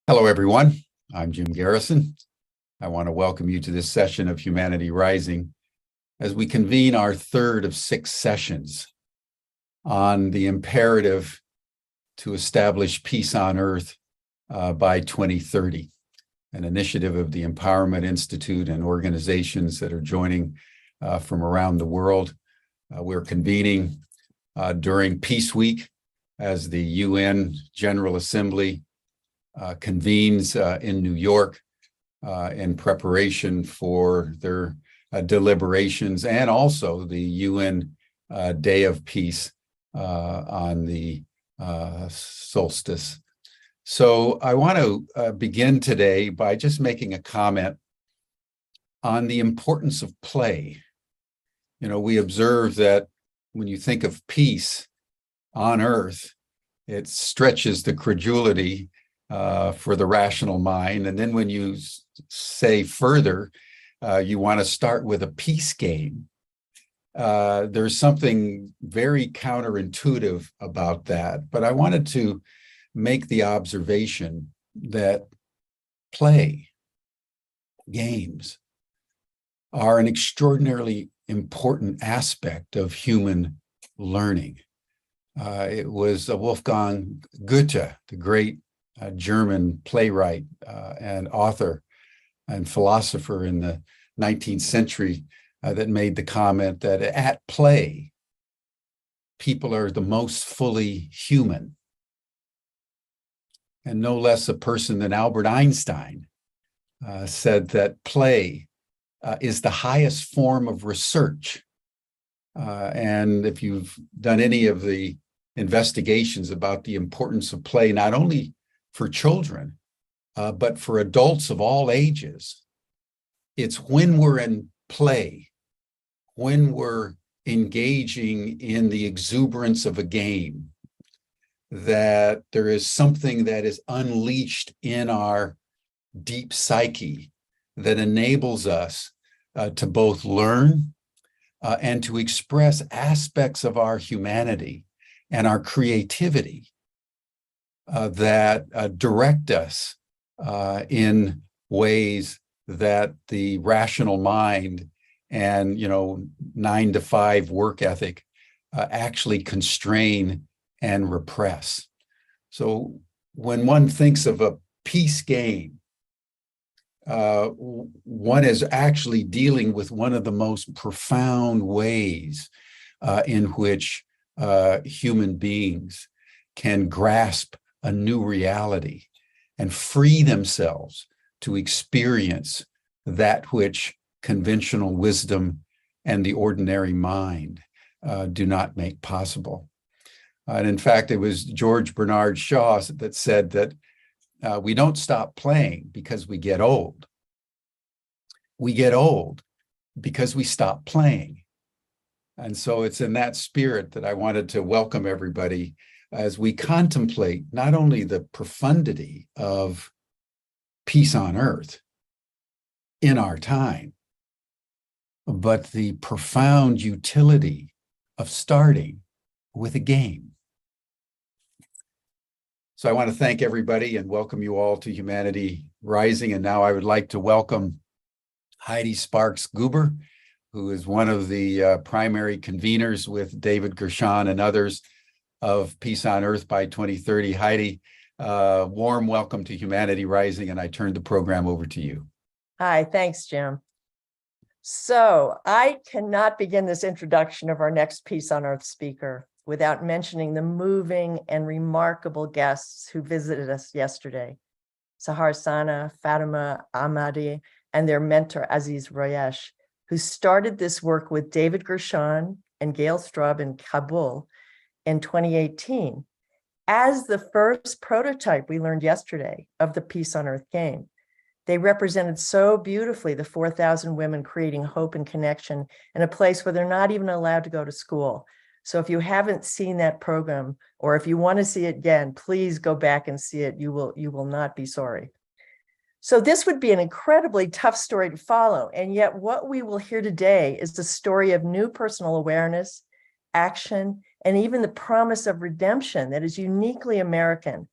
Hello, everyone. I'm Jim Garrison. I want to welcome you to this session of Humanity Rising as we convene our third of 6 sessions on the imperative to establish peace on earth by 2030, an initiative of the Empowerment Institute and organizations that are joining from around the world. We're convening during Peace Week as the UN General Assembly convenes in New York in preparation for their deliberations, and also the UN Day of Peace on the solstice. So I want to begin today by just making a comment on the importance of play. You know, we observe that when you think of peace on earth, it stretches the credulity for the rational mind. And then when you say further, you want to start with a peace game. There's something very counterintuitive about that. But I wanted to make the observation that play, games, are an extraordinarily important aspect of human learning. It was Wolfgang Goethe, the great German playwright and author and philosopher in the 19th century that made the comment that at play, people are the most fully human. And no less a person than Albert Einstein said that play is the highest form of research. And if you've done any of the investigations about the importance of play, not only for children, but for adults of all ages, it's when we're in play, when we're engaging in the exuberance of a game, that there is something that is unleashed in our deep psyche that enables us to both learn and to express aspects of our humanity and our creativity that direct us in ways that the rational mind and 9-to-5 work ethic actually constrain and repress. So when one thinks of a peace game, one is actually dealing with one of the most profound ways in which human beings can grasp a new reality and free themselves to experience that which conventional wisdom and the ordinary mind do not make possible. And in fact, it was George Bernard Shaw that said that we don't stop playing because we get old. We get old because we stop playing. And so it's in that spirit that I wanted to welcome everybody as we contemplate not only the profundity of peace on earth in our time, but the profound utility of starting with a game. So I want to thank everybody and welcome you all to Humanity Rising. And now I would like to welcome Heidi Sparks-Guber, who is one of the primary conveners with David Gershon and others of Peace on Earth by 2030. Heidi, warm welcome to Humanity Rising, and I turn the program over to you. Hi, thanks, Jim. So I cannot begin this introduction of our next Peace on Earth speaker without mentioning the moving and remarkable guests who visited us yesterday. Sahar Sana, Fatima Ahmadi, and their mentor, Aziz Royesh, who started this work with David Gershon and Gail Straub in Kabul in 2018 as the first prototype we learned yesterday of the Peace on Earth game. They represented so beautifully the 4,000 women creating hope and connection in a place where they're not even allowed to go to school. So if you haven't seen that program, or if you want to see it again, please go back and see it. You will not be sorry. So this would be an incredibly tough story to follow. And yet what we will hear today is the story of new personal awareness, action, and even the promise of redemption that is uniquely American.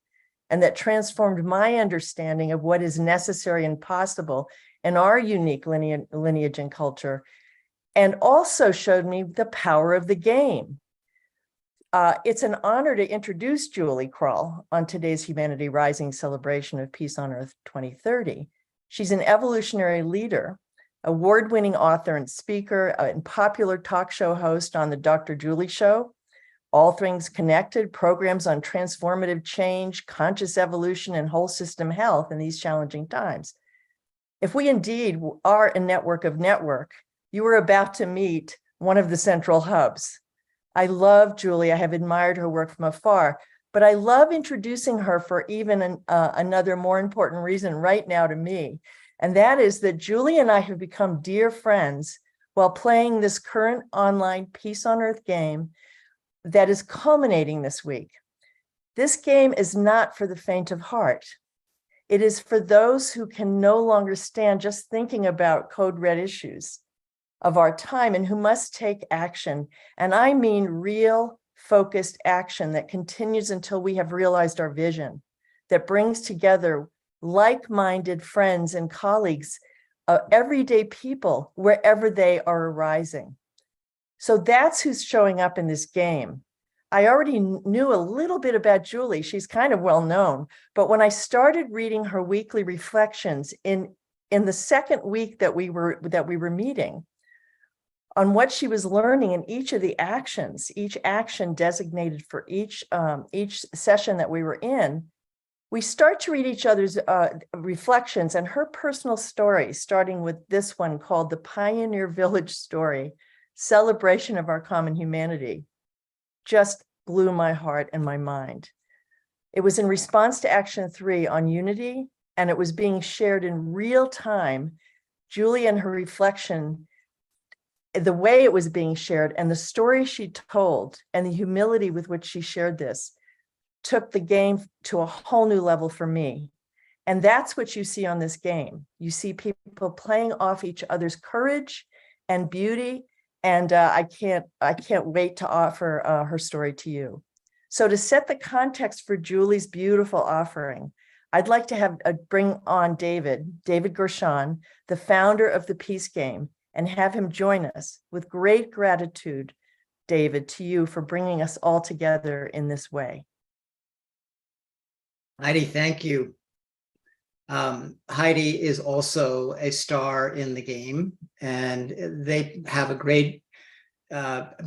and that transformed my understanding of what is necessary and possible in our unique lineage and culture, and also showed me the power of the game. It's an honor to introduce Julie Krull on today's Humanity Rising celebration of Peace on Earth 2030. She's an evolutionary leader, award-winning author and speaker, and popular talk show host on the Dr. Julie Show, All Things Connected, programs on transformative change, conscious evolution, and whole system health in these challenging times. If we indeed are a network of network, you are about to meet one of the central hubs. I love Julie. I have admired her work from afar, but I love introducing her for even another more important reason right now to me. And that is that Julie and I have become dear friends while playing this current online Peace on Earth game that is culminating this week. This game is not for the faint of heart. It is for those who can no longer stand just thinking about code red issues of our time and who must take action. And I mean real focused action that continues until we have realized our vision, that brings together like-minded friends and colleagues, everyday people, wherever they are arising. So that's who's showing up in this game. I already knew a little bit about Julie. She's kind of well known, but when I started reading her weekly reflections in the second week that we were meeting, on what she was learning in each of the actions, each action designated for each session that we were in, we start to read each other's reflections and her personal story, starting with this one called The Pioneer Village Story, Celebration of Our Common Humanity, just blew my heart and my mind. It was in response to Action 3 on unity, and it was being shared in real time. Julie and her reflection, the way it was being shared and the story she told and the humility with which she shared this took the game to a whole new level for me. And that's what you see on this game. You see people playing off each other's courage and beauty. And I can't wait to offer her story to you. So to set the context for Julie's beautiful offering, I'd like to bring on David Gershon, the founder of the Peace Game, and have him join us. With great gratitude, David, to you for bringing us all together in this way. Heidi, thank you. Heidi is also a star in the game, and they have a great,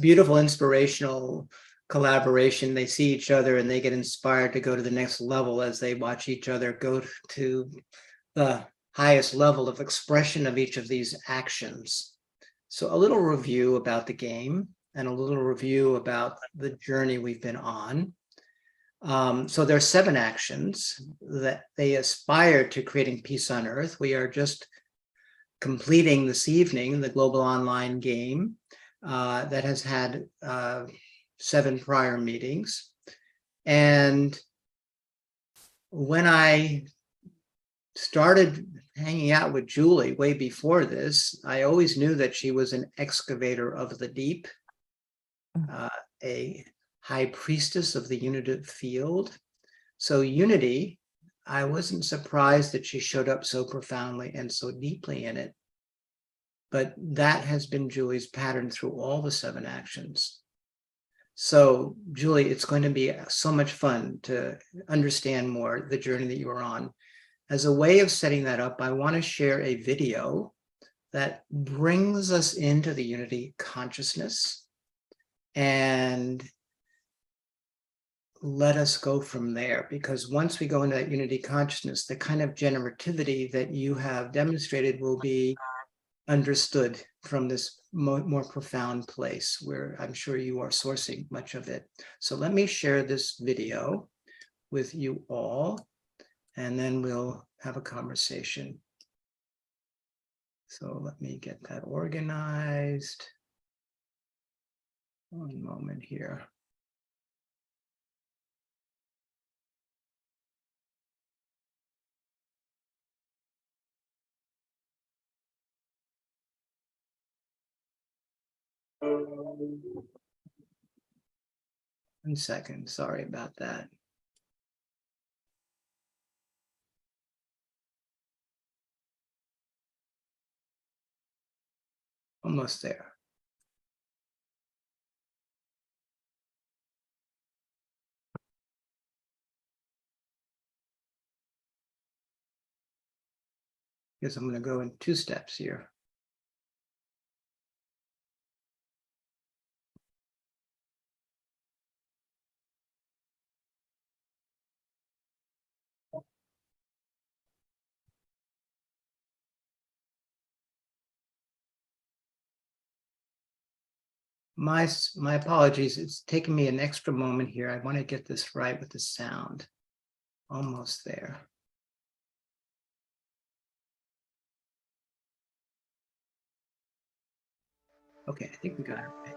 beautiful, inspirational collaboration. They see each other and they get inspired to go to the next level as they watch each other go to the highest level of expression of each of these actions. So a little review about the game and a little review about the journey we've been on. So there are 7 actions that they aspire to creating peace on Earth. We are just completing this evening the global online game that has had 7 prior meetings. And when I started hanging out with Julie way before this, I always knew that she was an excavator of the deep, a high priestess of the unitive field. So unity, I wasn't surprised that she showed up so profoundly and so deeply in it. But that has been Julie's pattern through all the 7 actions. So Julie, it's going to be so much fun to understand more the journey that you are on. As a way of setting that up, I want to share a video that brings us into the unity consciousness and let us go from there. Because once we go into that unity consciousness, the kind of generativity that you have demonstrated will be understood from this more profound place where I'm sure you are sourcing much of it. So let me share this video with you all, and then we'll have a conversation. So let me get that organized. One moment here. One second, sorry about that. Almost there. Guess I'm going to go in 2 steps here. My apologies. It's taken me an extra moment here. I want to get this right with the sound. Almost there. Okay, I think we got it right.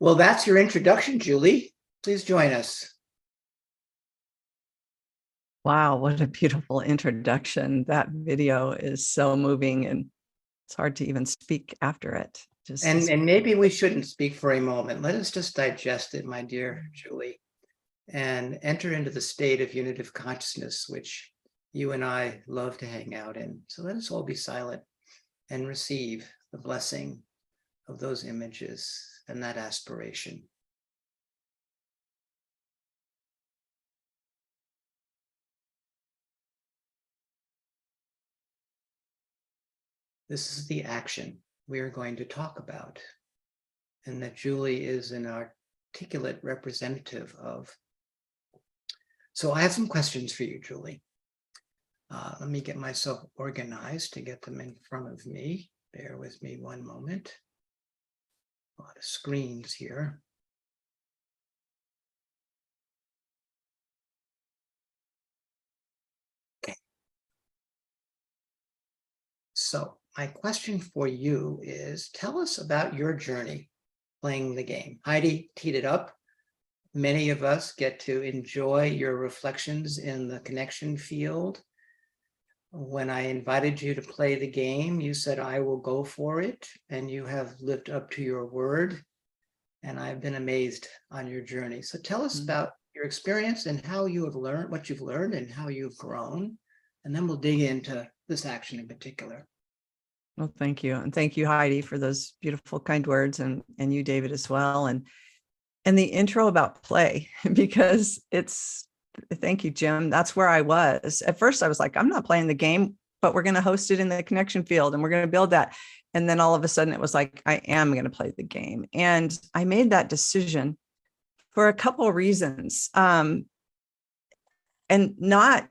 Well, that's your introduction, Julie. Please join us. Wow, what a beautiful introduction. That video is so moving, and it's hard to even speak after it. And maybe we shouldn't speak for a moment. Let us just digest it, my dear Julie, and enter into the state of unitive consciousness, which you and I love to hang out in. So let us all be silent and receive the blessing of those images and that aspiration. This is the action we are going to talk about, and that Julie is an articulate representative of. So I have some questions for you, Julie. Let me get myself organized to get them in front of me. Bear with me one moment. A lot of screens here. Okay. So my question for you is, tell us about your journey playing the game. Heidi teed it up. Many of us get to enjoy your reflections in the connection field. When I invited you to play the game, you said, I will go for it. And you have lived up to your word. And I've been amazed on your journey. So tell us about your experience and how you have learned, what you've learned and how you've grown. And then we'll dig into this action in particular. Well, thank you. And thank you, Heidi, for those beautiful, kind words, and you, David, as well. And the intro about play, because thank you, Jim. That's where I was. At first, I was like, I'm not playing the game, but we're going to host it in the connection field and we're going to build that. And then all of a sudden it was like, I am going to play the game. And I made that decision for a couple of reasons. And not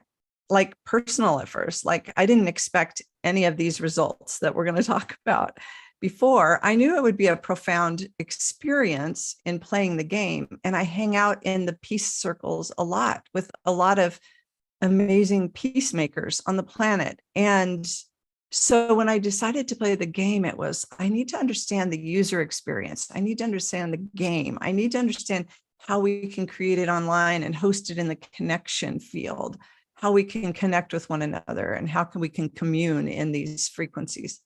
like personal at first. Like, I didn't expect any of these results that we're going to talk about before. I knew it would be a profound experience in playing the game. And I hang out in the peace circles a lot with a lot of amazing peacemakers on the planet. And so when I decided to play the game, it was, I need to understand the user experience. I need to understand the game. I need to understand how we can create it online and host it in the connection field, how we can connect with one another, and how we can commune in these frequencies.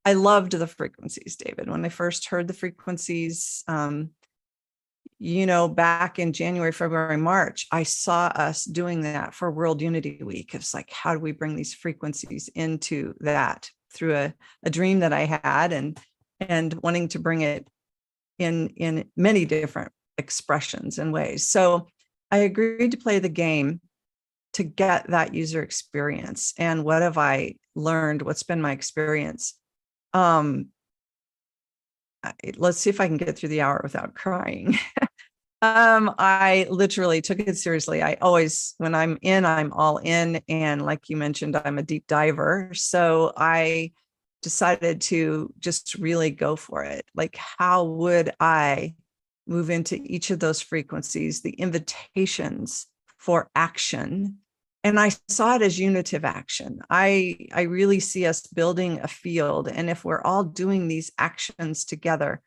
I loved the frequencies, David. When I first heard the frequencies, back in January, February, March, I saw us doing that for World Unity Week. It's like, how do we bring these frequencies into that through a dream that I had, and wanting to bring it in many different expressions and ways. So I agreed to play the game to get that user experience. And what have I learned? What's been my experience? Let's see if I can get through the hour without crying. I literally took it seriously. I always, when I'm in, I'm all in. And like you mentioned, I'm a deep diver. So I decided to just really go for it. Like, how would I move into each of those frequencies, the invitations for action? And I saw it as unitive action. I really see us building a field. And if we're all doing these actions together,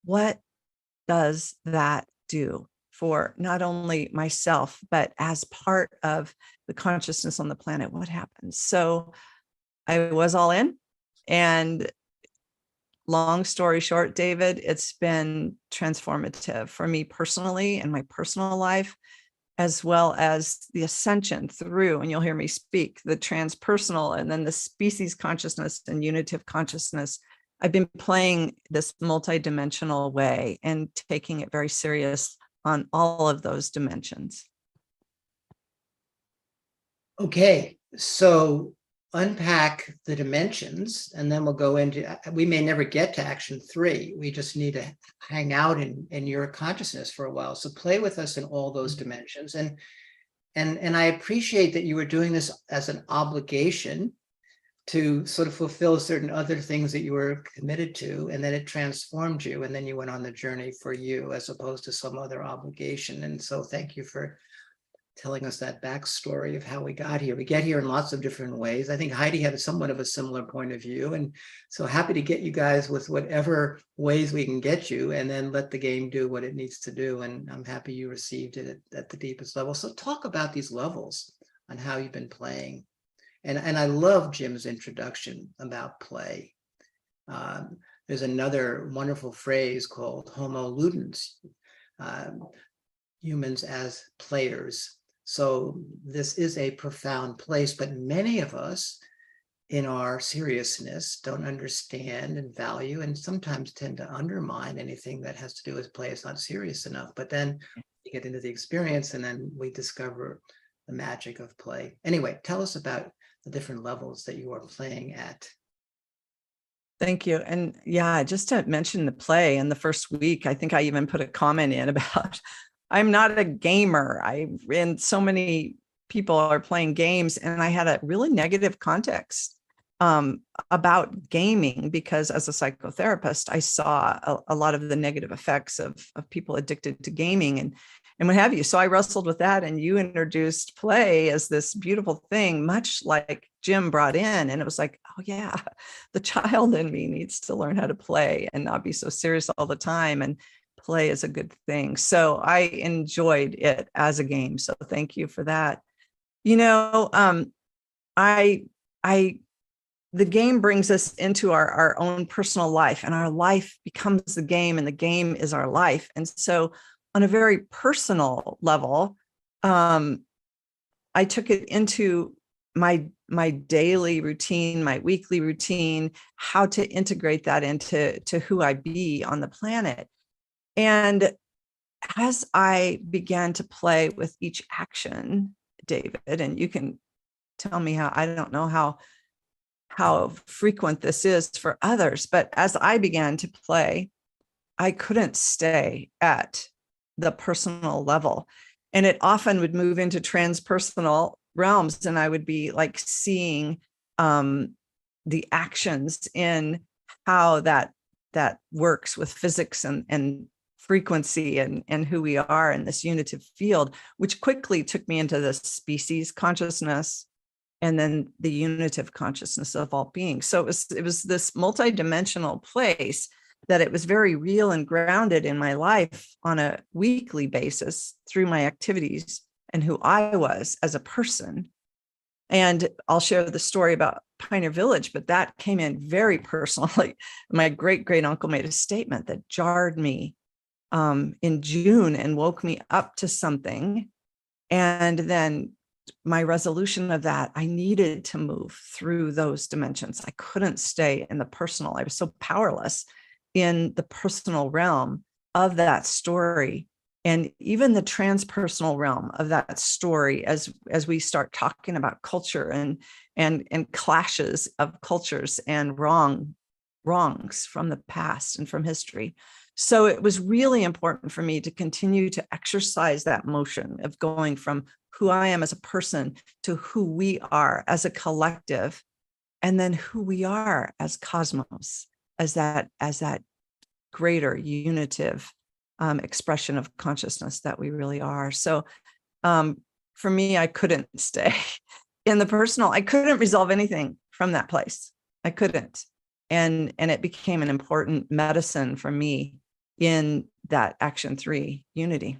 what does that do for not only myself, but as part of the consciousness on the planet? What happens? So I was all in. And long story short, David, it's been transformative for me personally in my personal life, as well as the ascension through, and you'll hear me speak, the transpersonal and then the species consciousness and unitive consciousness. I've been playing this multidimensional way and taking it very serious on all of those dimensions. Okay, so unpack the dimensions, and then we'll go into, we may never get to action 3. We just need to hang out in your consciousness for a while. So play with us in all those dimensions. And I appreciate that you were doing this as an obligation to sort of fulfill certain other things that you were committed to, and then it transformed you, and then you went on the journey for you as opposed to some other obligation. And so thank you for telling us that backstory of how we got here. We get here in lots of different ways. I think Heidi had somewhat of a similar point of view. And so happy to get you guys with whatever ways we can get you, and then let the game do what it needs to do. And I'm happy you received it at the deepest level. So talk about these levels and how you've been playing. And I love Jim's introduction about play. There's another wonderful phrase called homo ludens, humans as players. So this is a profound place, but many of us in our seriousness don't understand and value, and sometimes tend to undermine anything that has to do with play. It's not serious enough, but then you get into the experience and then we discover the magic of play. Anyway, tell us about the different levels that you are playing at. Thank you. And yeah, just to mention the play in the first week, I think I even put a comment in about, I'm not a gamer. And so many people are playing games, and I had a really negative context about gaming, because as a psychotherapist, I saw a lot of the negative effects of people addicted to gaming and what have you. So I wrestled with that, and you introduced play as this beautiful thing, much like Jim brought in. And it was like, oh yeah, the child in me needs to learn how to play and not be so serious all the time. And play is a good thing. So I enjoyed it as a game. So thank you for that. You know, the game brings us into our own personal life, and our life becomes the game, and the game is our life. And so on a very personal level, I took it into my daily routine, my weekly routine, how to integrate that into who I be on the planet. And as I began to play with each action, David, and you can tell me how, I don't know how frequent this is for others, but as I began to play, I couldn't stay at the personal level. And it often would move into transpersonal realms, and I would be like seeing the actions in how that works with physics and frequency and who we are in this unitive field, which quickly took me into the species consciousness and then the unitive consciousness of all beings. So it was this multidimensional place that it was very real and grounded in my life on a weekly basis through my activities and who I was as a person. And I'll share the story about Pioneer Village, but that came in very personally. My great uncle made a statement that jarred me in June and woke me up to something. And then my resolution of that, I needed to move through those dimensions. I couldn't stay in the personal. I was so powerless in the personal realm of that story, and even the transpersonal realm of that story, as we start talking about culture and clashes of cultures and wrongs from the past and from history. So it was really important for me to continue to exercise that motion of going from who I am as a person to who we are as a collective, and then who we are as cosmos, as that greater unitive expression of consciousness that we really are. So for me, I couldn't stay in the personal. I couldn't resolve anything from that place. I couldn't. And it became an important medicine for me in that Action 3 unity.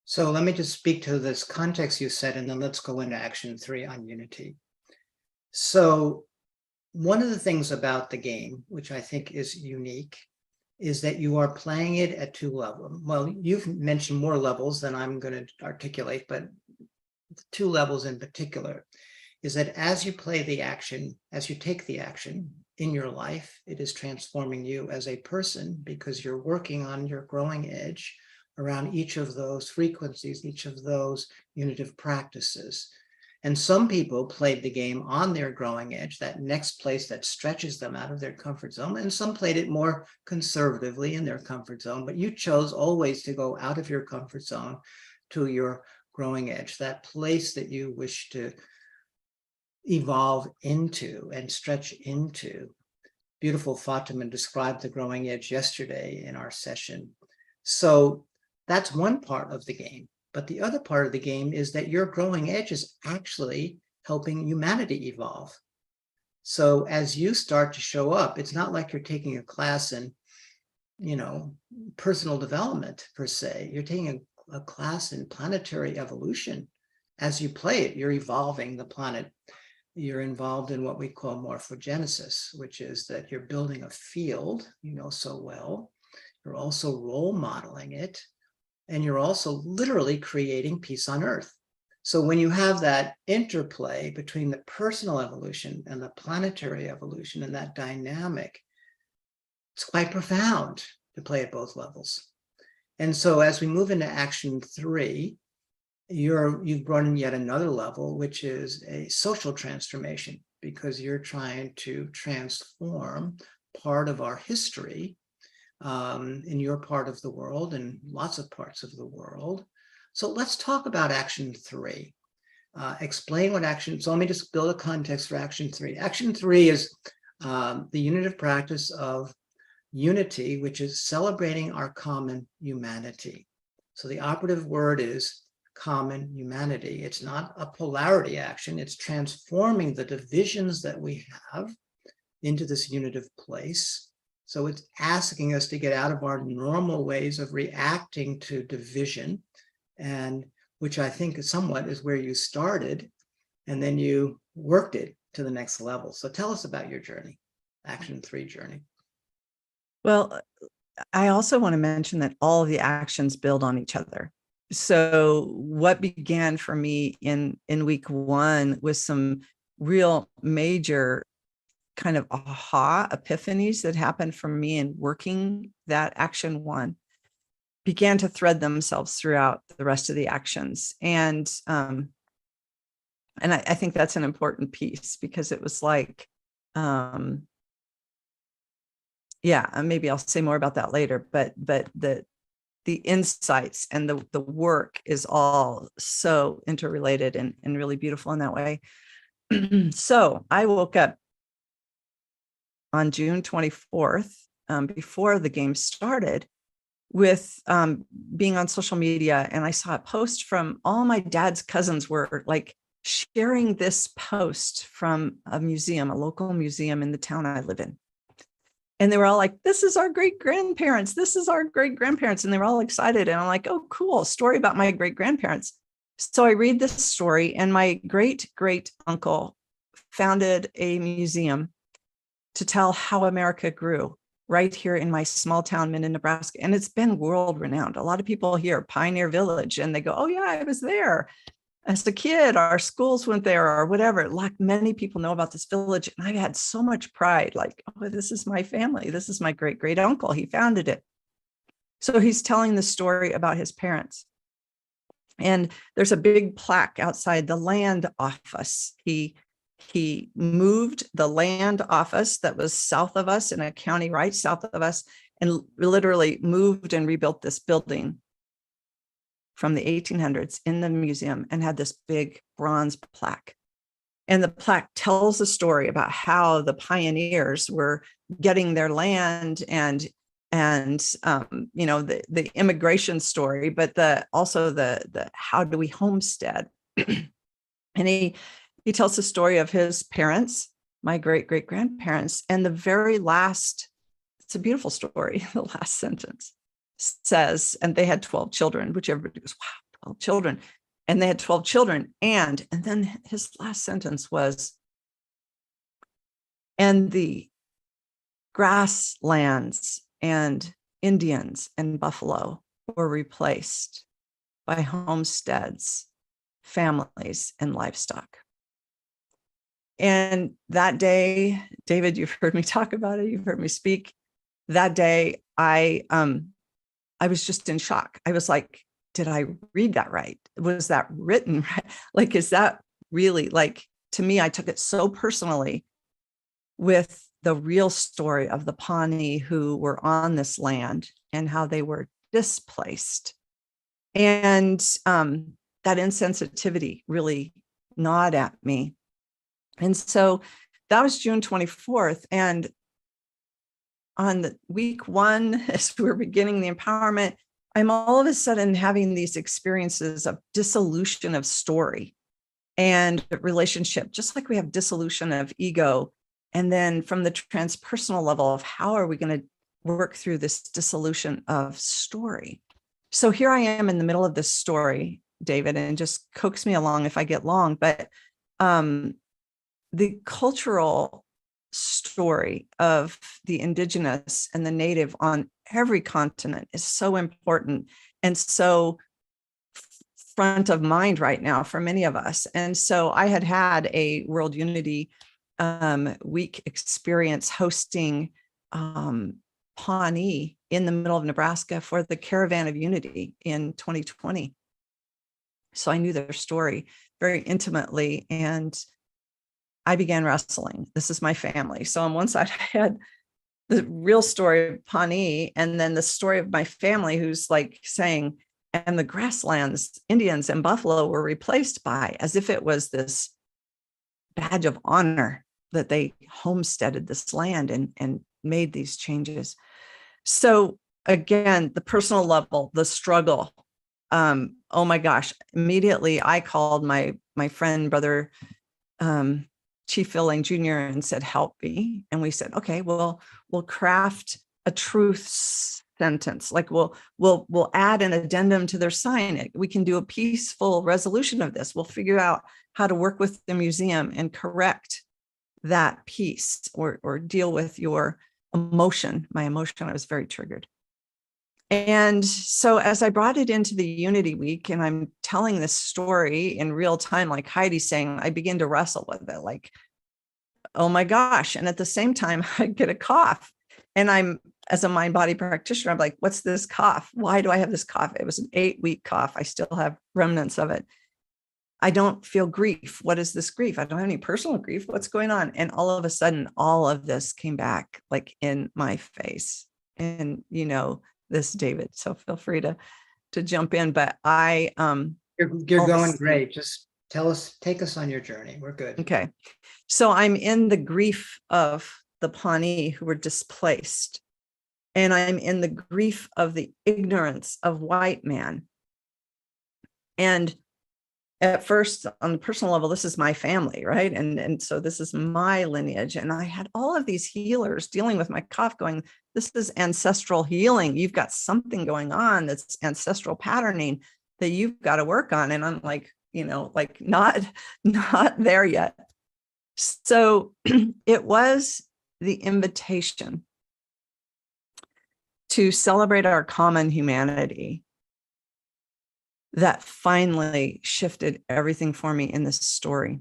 So let me just speak to this context you said, and then let's go into Action 3 on unity. So one of the things about the game, which I think is unique, is that you are playing it at 2 levels. Well, you've mentioned more levels than I'm going to articulate, but 2 levels in particular is that as you play the action, as you take the action in your life, it is transforming you as a person, because you're working on your growing edge around each of those frequencies, each of those unitive practices. And some people played the game on their growing edge, that next place that stretches them out of their comfort zone. And some played it more conservatively in their comfort zone, but you chose always to go out of your comfort zone to your growing edge, that place that you wish to evolve into and stretch into. Beautiful Fatima described the growing edge yesterday in our session. So that's one part of the game. But the other part of the game is that your growing edge is actually helping humanity evolve. So as you start to show up, it's not like you're taking a class in, personal development per se. You're taking a class in planetary evolution. As you play it, you're evolving the planet. You're involved in what we call morphogenesis, which is that you're building a field, so well. You're also role modeling it. And you're also literally creating peace on earth. So when you have that interplay between the personal evolution and the planetary evolution and that dynamic, it's quite profound to play at both levels. And so as we move into action 3, you've brought in yet another level, which is a social transformation, because you're trying to transform part of our history in your part of the world and lots of parts of the world. So let's talk about action 3. Explain what so let me just build a context for action 3. Action 3 is the unitive practice of unity, which is celebrating our common humanity. So the operative word is common humanity. It's not a polarity action. It's transforming the divisions that we have into this unitive place. So it's asking us to get out of our normal ways of reacting to division, and which I think somewhat is where you started, and then you worked it to the next level. So tell us about your journey, action 3 journey. Well, I also want to mention that all of the actions build on each other. So what began for me in week 1 was some real major kind of aha epiphanies that happened for me in working that action 1 began to thread themselves throughout the rest of the actions. And I think that's an important piece, because it was like, maybe I'll say more about that later, but the insights and the work is all so interrelated and really beautiful in that way. So I woke up on June 24th, before the game started, with being on social media, and I saw a post from all my dad's cousins were like sharing this post from a local museum in the town I live in. And they were all like, this is our great grandparents. This is our great grandparents. And they were all excited. And I'm like, oh, cool, story about my great grandparents. So I read this story, and my great great uncle founded a museum to tell how America grew right here in my small town, Minden, Nebraska. And it's been world renowned. A lot of people hear Pioneer Village and they go, oh yeah, I was there as a kid. Our schools went there or whatever. Like, many people know about this village. And I've had so much pride, like, oh, this is my family. This is my great great uncle. He founded it. So he's telling the story about his parents. And there's a big plaque outside the land office. He moved the land office that was south of us, in a county right south of us, and literally moved and rebuilt this building from the 1800s in the museum, and had this big bronze plaque. And the plaque tells a story about how the pioneers were getting their land, and the immigration story, but also the how do we homestead. And he tells the story of his parents, my great great grandparents, and the very last, it's a beautiful story. The last sentence says, and they had 12 children, which everybody goes, wow, 12 children. And they had 12 children. And then his last sentence was, and the grasslands and Indians and buffalo were replaced by homesteads, families, and livestock. And that day, David, you've heard me talk about it. You've heard me speak. That day, I was just in shock. I was like, did I read that right? Was that written right? Like, is that really, like, to me, I took it so personally with the real story of the Pawnee who were on this land and how they were displaced. And that insensitivity really gnawed at me. And so that was June 24th. And on the week 1, as we were beginning the empowerment, I'm all of a sudden having these experiences of dissolution of story and relationship, just like we have dissolution of ego. And then from the transpersonal level of how are we going to work through this dissolution of story? So here I am in the middle of this story, David, and just coax me along if I get long. But the cultural story of the indigenous and the native on every continent is so important and so front of mind right now for many of us. And so I had a World Unity Week experience hosting Pawnee in the middle of Nebraska for the Caravan of Unity in 2020. So I knew their story very intimately, and I began wrestling. This is my family. So on one side, I had the real story of Pawnee, and then the story of my family who's like saying, and the grasslands, Indians and buffalo were replaced by, as if it was this badge of honor that they homesteaded this land and made these changes. So again, the personal level, the struggle. Oh my gosh, immediately I called my friend, brother, Chief Phil Lang Jr. and said, help me. And we said, okay, well, we'll craft a truth sentence. Like we'll add an addendum to their sign. We can do a peaceful resolution of this. We'll figure out how to work with the museum and correct that piece or deal with your emotion. My emotion, I was very triggered. And so as I brought it into the Unity Week and I'm telling this story in real time, like Heidi's saying, I begin to wrestle with it like, oh my gosh. And at the same time, I get a cough. And I'm, as a mind body practitioner, I'm like, what's this cough? Why do I have this cough? It was an 8-week cough. I still have remnants of it. I don't feel grief. What is this grief? I don't have any personal grief. What's going on? And all of a sudden, all of this came back like in my face. And, you know, this, David, so feel free to jump in, but You're going great. Just take us on your journey. We're good. Okay. So I'm in the grief of the Pawnee who were displaced, and I'm in the grief of the ignorance of white man. And at first, on the personal level, this is my family, right? And so this is my lineage. And I had all of these healers dealing with my cough going, this is ancestral healing. You've got something going on that's ancestral patterning that you've got to work on. And I'm like, you know, like not there yet. So it was the invitation to celebrate our common humanity that finally shifted everything for me in this story.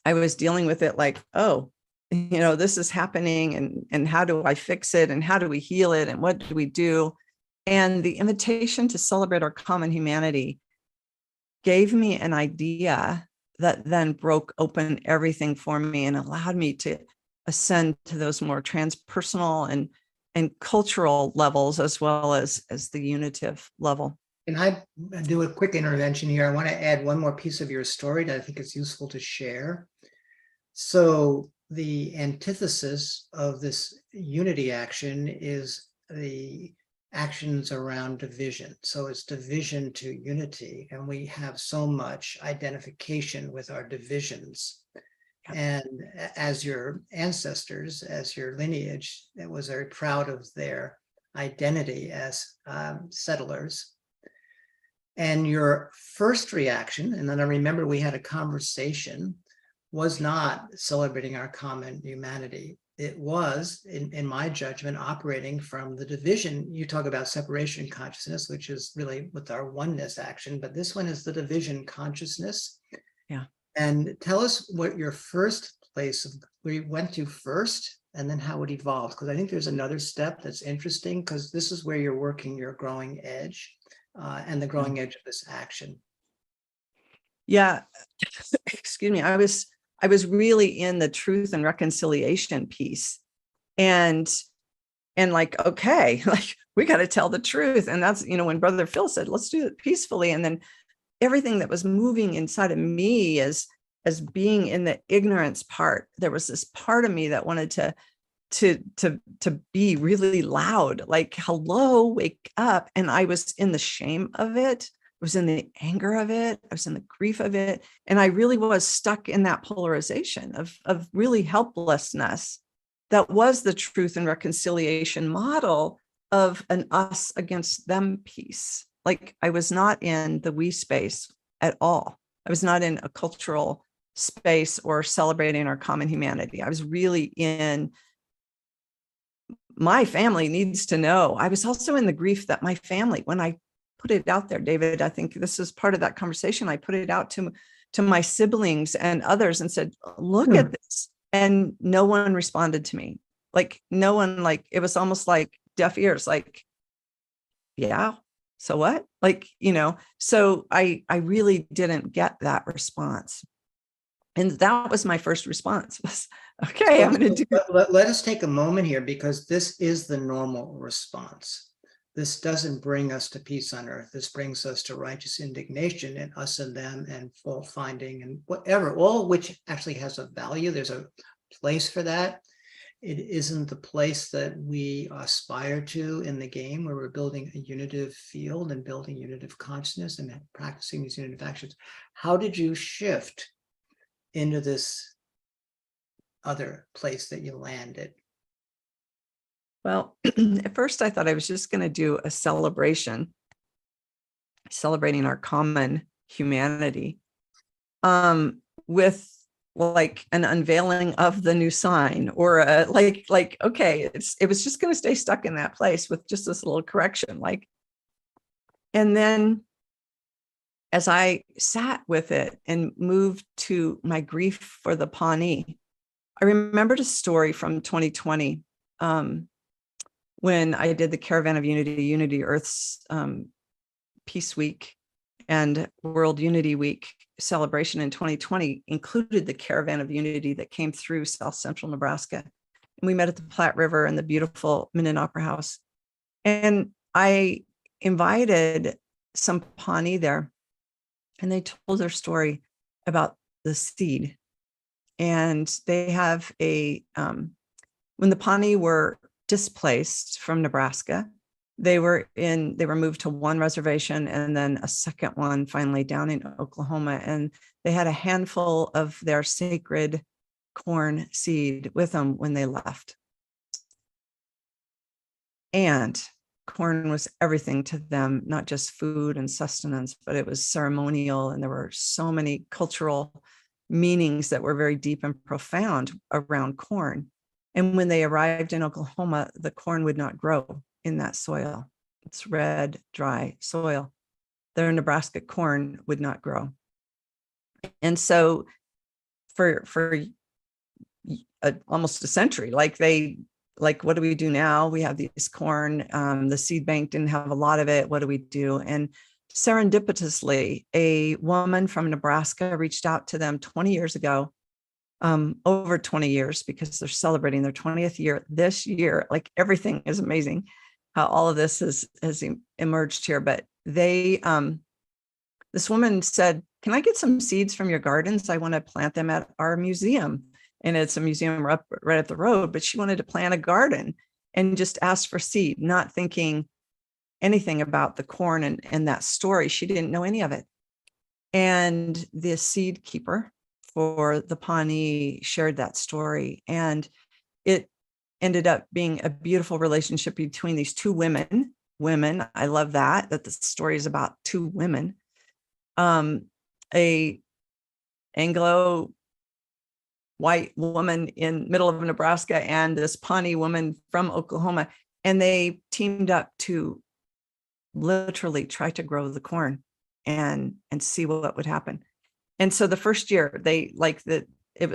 I was dealing with it like, oh, you know, this is happening and how do I fix it? And how do we heal it? And what do we do? And the invitation to celebrate our common humanity gave me an idea that then broke open everything for me and allowed me to ascend to those more transpersonal and cultural levels, as well as the unitive level. Can I do a quick intervention here? I want to add one more piece of your story that I think is useful to share. So the antithesis of this unity action is the actions around division. So it's division to unity, and we have so much identification with our divisions. And as your ancestors, as your lineage, that was very proud of their identity as settlers. And your first reaction, and then I remember we had a conversation, was not celebrating our common humanity. It was, in my judgment, operating from the division. You talk about separation consciousness, which is really with our oneness action, but this one is the division consciousness. Yeah. And tell us what your first place of where you went to first, and then how it evolved. Because I think there's another step that's interesting, because this is where you're working your growing edge. And the growing edge of this action. Yeah, excuse me. I was really in the truth and reconciliation piece, and like, okay, like we got to tell the truth, and that's, you know, when Brother Phil said, let's do it peacefully, and then everything that was moving inside of me as being in the ignorance part, there was this part of me that wanted to to be really loud, like, hello, wake up. And I was in the shame of it. I was in the anger of it. I was in the grief of it. And I really was stuck in that polarization of really helplessness. That was the truth and reconciliation model of an us against them piece. Like, I was not in the we space at all. I was not in a cultural space or celebrating our common humanity. I was really in my family needs to know. I was also in the grief that my family, when I put it out there, David, I think this is part of that conversation. I put it out to my siblings and others and said, look at this. And no one responded to me. Like, no one, like, it was almost like deaf ears, like, yeah, so what? Like, so I really didn't get that response. And that was my first response was, okay, I'm going to do. Let us take a moment here, because this is the normal response. This doesn't bring us to peace on earth. This brings us to righteous indignation and us and them and fault finding and whatever, all which actually has a value. There's a place for that. It isn't the place that we aspire to in the game, where we're building a unitive field and building unitive consciousness and practicing these unitive actions. How did you shift into this other place that you landed? Well, at first I thought I was just going to do a celebration, celebrating our common humanity, with like an unveiling of the new sign, or okay, it was just going to stay stuck in that place with just this little correction, like. And then as I sat with it and moved to my grief for the Pawnee, I remembered a story from 2020, when I did the Caravan of Unity Earth's Peace Week and World Unity Week celebration in 2020 included the Caravan of Unity that came through South Central Nebraska. And we met at the Platte River in the beautiful Minden Opera House. And I invited some Pawnee there, and they told their story about the seed. And they have when the Pawnee were displaced from Nebraska, they were moved to one reservation and then a second one finally down in Oklahoma. And they had a handful of their sacred corn seed with them when they left. And corn was everything to them, not just food and sustenance, but it was ceremonial. And there were so many cultural meanings that were very deep and profound around corn. And when they arrived in Oklahoma, the corn would not grow in that soil. It's red, dry soil. Their Nebraska corn would not grow. And so for almost a century, what do we do now? We have this corn, the seed bank didn't have a lot of it. What do we do? And serendipitously, a woman from Nebraska reached out to them 20 years ago, over 20 years, because they're celebrating their 20th year this year. Like, everything is amazing how all of this has emerged here. But this woman said, can I get some seeds from your gardens? I want to plant them at our museum. And it's a museum right up the road, but she wanted to plant a garden and just asked for seed, not thinking anything about the corn and that story. She didn't know any of it. And the seed keeper for the Pawnee shared that story. And it ended up being a beautiful relationship between these two women. I love that the story is about two women, a Anglo white woman in middle of Nebraska and this Pawnee woman from Oklahoma. And they teamed up to literally try to grow the corn and see what would happen. And so the first year, they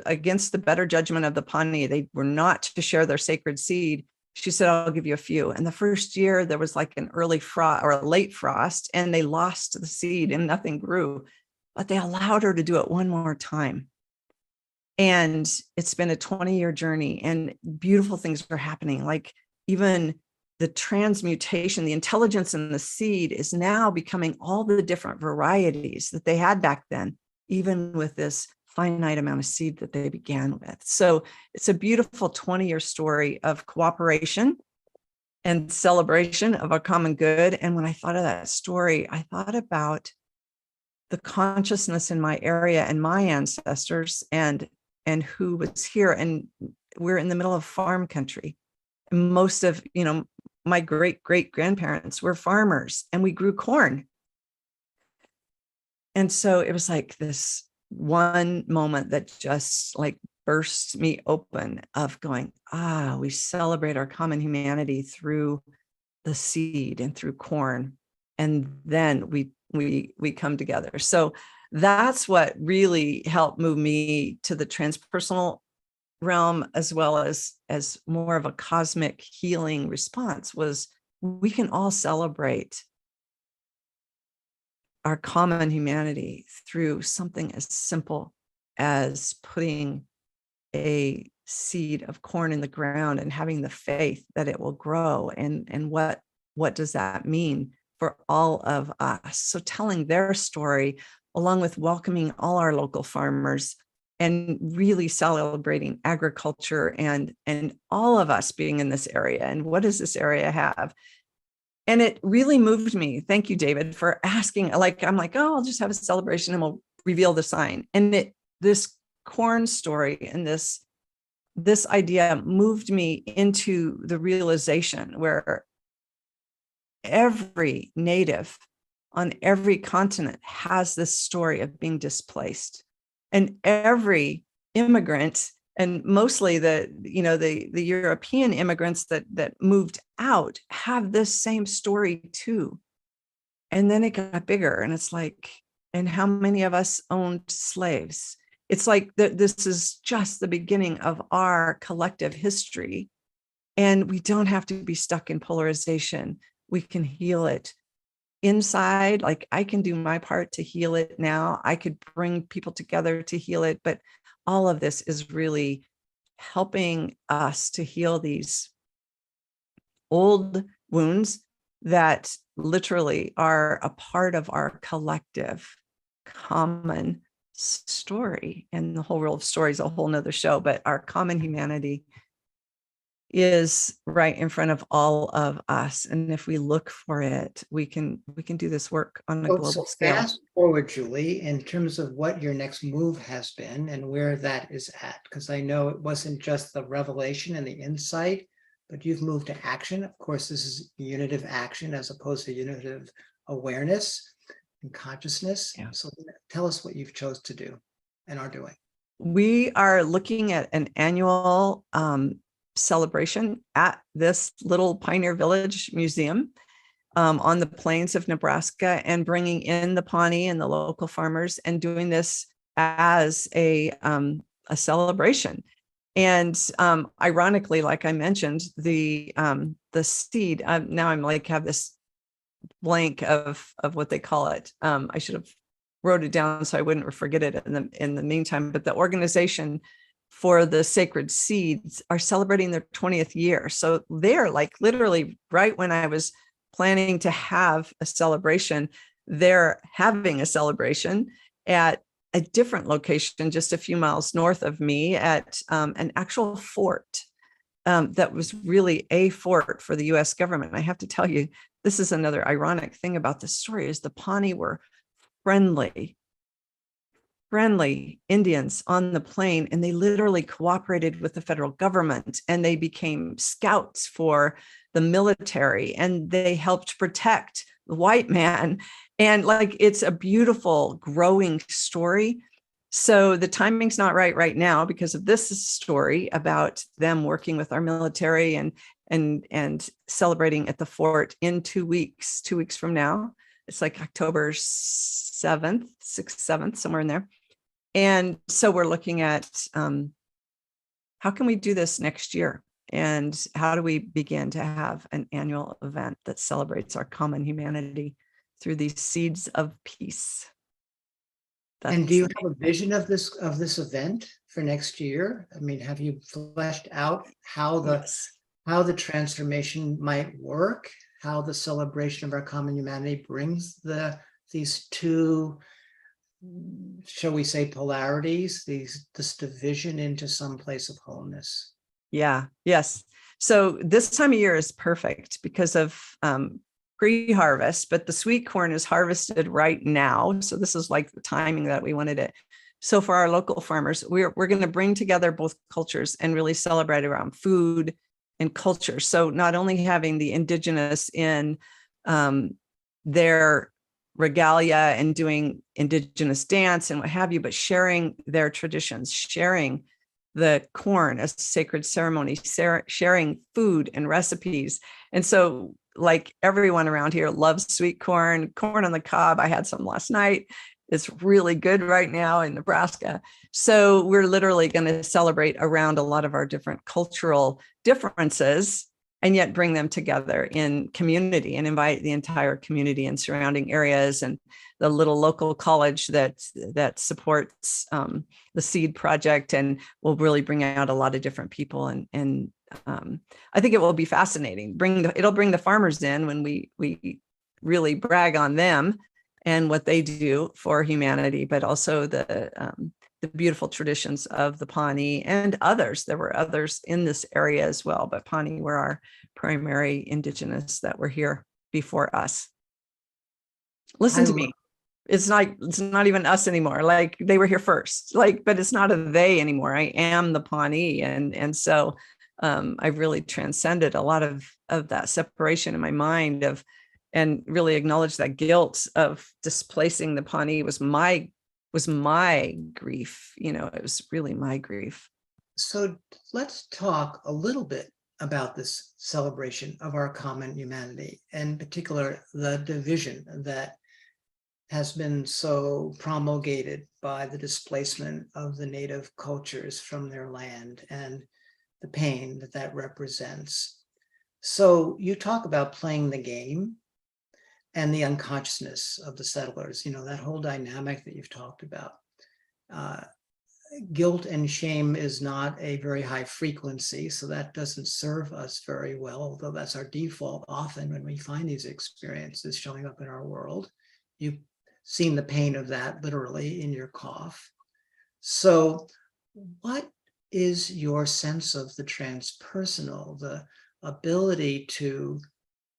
against the better judgment of the Pawnee, they were not to share their sacred seed. She said, I'll give you a few. And the first year there was like an early frost or a late frost, and they lost the seed and nothing grew, but they allowed her to do it one more time. And it's been a 20-year journey, and beautiful things are happening. Like, even the transmutation, the intelligence in the seed is now becoming all the different varieties that they had back then, even with this finite amount of seed that they began with. So it's a beautiful 20-year story of cooperation and celebration of a common good. And when I thought of that story, I thought about the consciousness in my area and my ancestors and who was here. And we're in the middle of farm country. And most of, my great grandparents were farmers, and we grew corn. And so it was like this one moment that just like burst me open of going, we celebrate our common humanity through the seed and through corn. And then we come together. So that's what really helped move me to the transpersonal realm, as well as more of a cosmic healing response, was we can all celebrate our common humanity through something as simple as putting a seed of corn in the ground and having the faith that it will grow. And what does that mean for all of us? So telling their story, along with welcoming all our local farmers and really celebrating agriculture and all of us being in this area. And what does this area have? And it really moved me. Thank you, David, for asking. I'm like, I'll just have a celebration and we'll reveal the sign. And this corn story and this idea moved me into the realization where every native on every continent has this story of being displaced. And every immigrant, and mostly the European immigrants that moved out, have this same story too. And then it got bigger, and it's like, and how many of us owned slaves? It's like this is just the beginning of our collective history. And we don't have to be stuck in polarization. We can heal it inside. Like, I can do my part to heal it now. I could bring people together to heal it. But all of this is really helping us to heal these old wounds that literally are a part of our collective common story. And the whole world of story is a whole nother show, but our common humanity is right in front of all of us. And if we look for it, we can do this work on a global scale. Fast forward, Julie, in terms of what your next move has been and where that is at, because I know it wasn't just the revelation and the insight, but you've moved to action. Of course, this is unitive action as opposed to unitive awareness and consciousness. Yeah. So tell us what you've chose to do and are doing. We are looking at an annual celebration at this little Pioneer Village Museum on the plains of Nebraska, and bringing in the Pawnee and the local farmers and doing this as a celebration. And ironically, like I mentioned, the seed, now I'm like have this blank of what they call it. I should have wrote it down so I wouldn't forget it in the meantime. But the organization for the sacred seeds are celebrating their 20th year. So they're like literally right when I was planning to have a celebration, they're having a celebration at a different location just a few miles north of me at an actual fort that was really a fort for the US government. I have to tell you, this is another ironic thing about this story, is the Pawnee were friendly Indians on the plain, and they literally cooperated with the federal government, and they became scouts for the military, and they helped protect the white man. And like, it's a beautiful growing story. So the timing's not right now because of this story about them working with our military and celebrating at the fort in 2 weeks, 2 weeks from now. It's like October 7th, 6th, 7th, somewhere in there. And so we're looking at how can we do this next year? And how do we begin to have an annual event that celebrates our common humanity through these seeds of peace? And do you have a vision of this event for next year? I mean, have you fleshed out how the transformation might work, how the celebration of our common humanity brings these two shall we say, polarities, this division into some place of wholeness. Yeah. Yes. So this time of year is perfect because of pre-harvest, but the sweet corn is harvested right now. So this is like the timing that we wanted it. So for our local farmers, we're going to bring together both cultures and really celebrate around food and culture. So not only having the indigenous in their regalia and doing indigenous dance and what have you, but sharing their traditions, sharing the corn as sacred ceremony, sharing food and recipes. And so like everyone around here loves sweet corn on the cob. I had some last night. It's really good right now in Nebraska. So we're literally going to celebrate around a lot of our different cultural differences and yet bring them together in community and invite the entire community and surrounding areas and the little local college that supports the Seed Project, and will really bring out a lot of different people. And I think it will be fascinating. It'll bring the farmers in when we really brag on them and what they do for humanity, but also the beautiful traditions of the Pawnee and others. There were others in this area as well, but Pawnee were our primary indigenous that were here before us. Listen to me. It's not even us anymore. Like they were here first, but it's not a they anymore. I am the Pawnee. And so I've really transcended a lot of that separation in my mind and really acknowledged that guilt of displacing the Pawnee was my grief. It was really my grief. So let's talk a little bit about this celebration of our common humanity, and in particular, the division that has been so promulgated by the displacement of the native cultures from their land and the pain that represents. So you talk about playing the game and the unconsciousness of the settlers, that whole dynamic that you've talked about. Guilt and shame is not a very high frequency, so that doesn't serve us very well, although that's our default often when we find these experiences showing up in our world. You've seen the pain of that literally in your cough. So what is your sense of the transpersonal, the ability to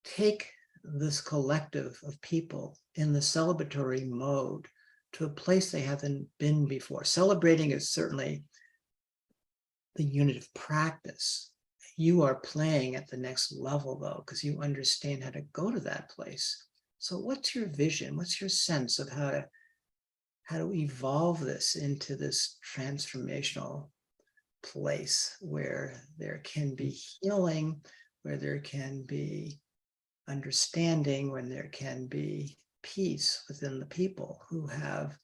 take this collective of people in the celebratory mode to a place they haven't been before? Celebrating is certainly the unit of practice. You are playing at the next level, though, because you understand how to go to that place. So what's your vision? What's your sense of how to evolve this into this transformational place where there can be healing, where there can be understanding, when there can be peace within the people who have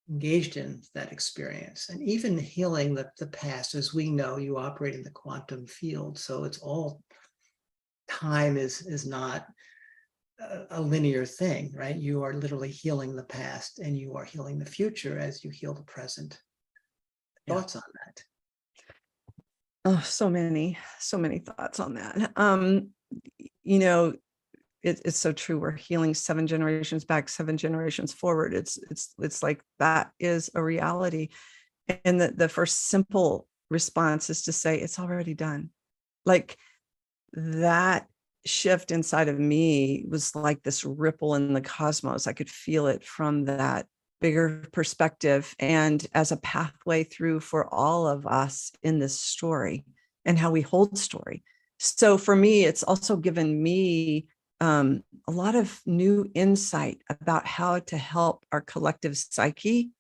engaged in that experience, and even healing the past? As we know, you operate in the quantum field, so it's all time is not a linear thing, right? You are literally healing the past and you are healing the future as you heal the present. Thoughts on that? Oh, so many thoughts on that. It's so true. We're healing 7 generations back, 7 generations forward. It's like that is a reality. And the first simple response is to say, it's already done. Like that shift inside of me was like this ripple in the cosmos. I could feel it from that bigger perspective and as a pathway through for all of us in this story and how we hold story. So for me, it's also given me a lot of new insight about how to help our collective psyche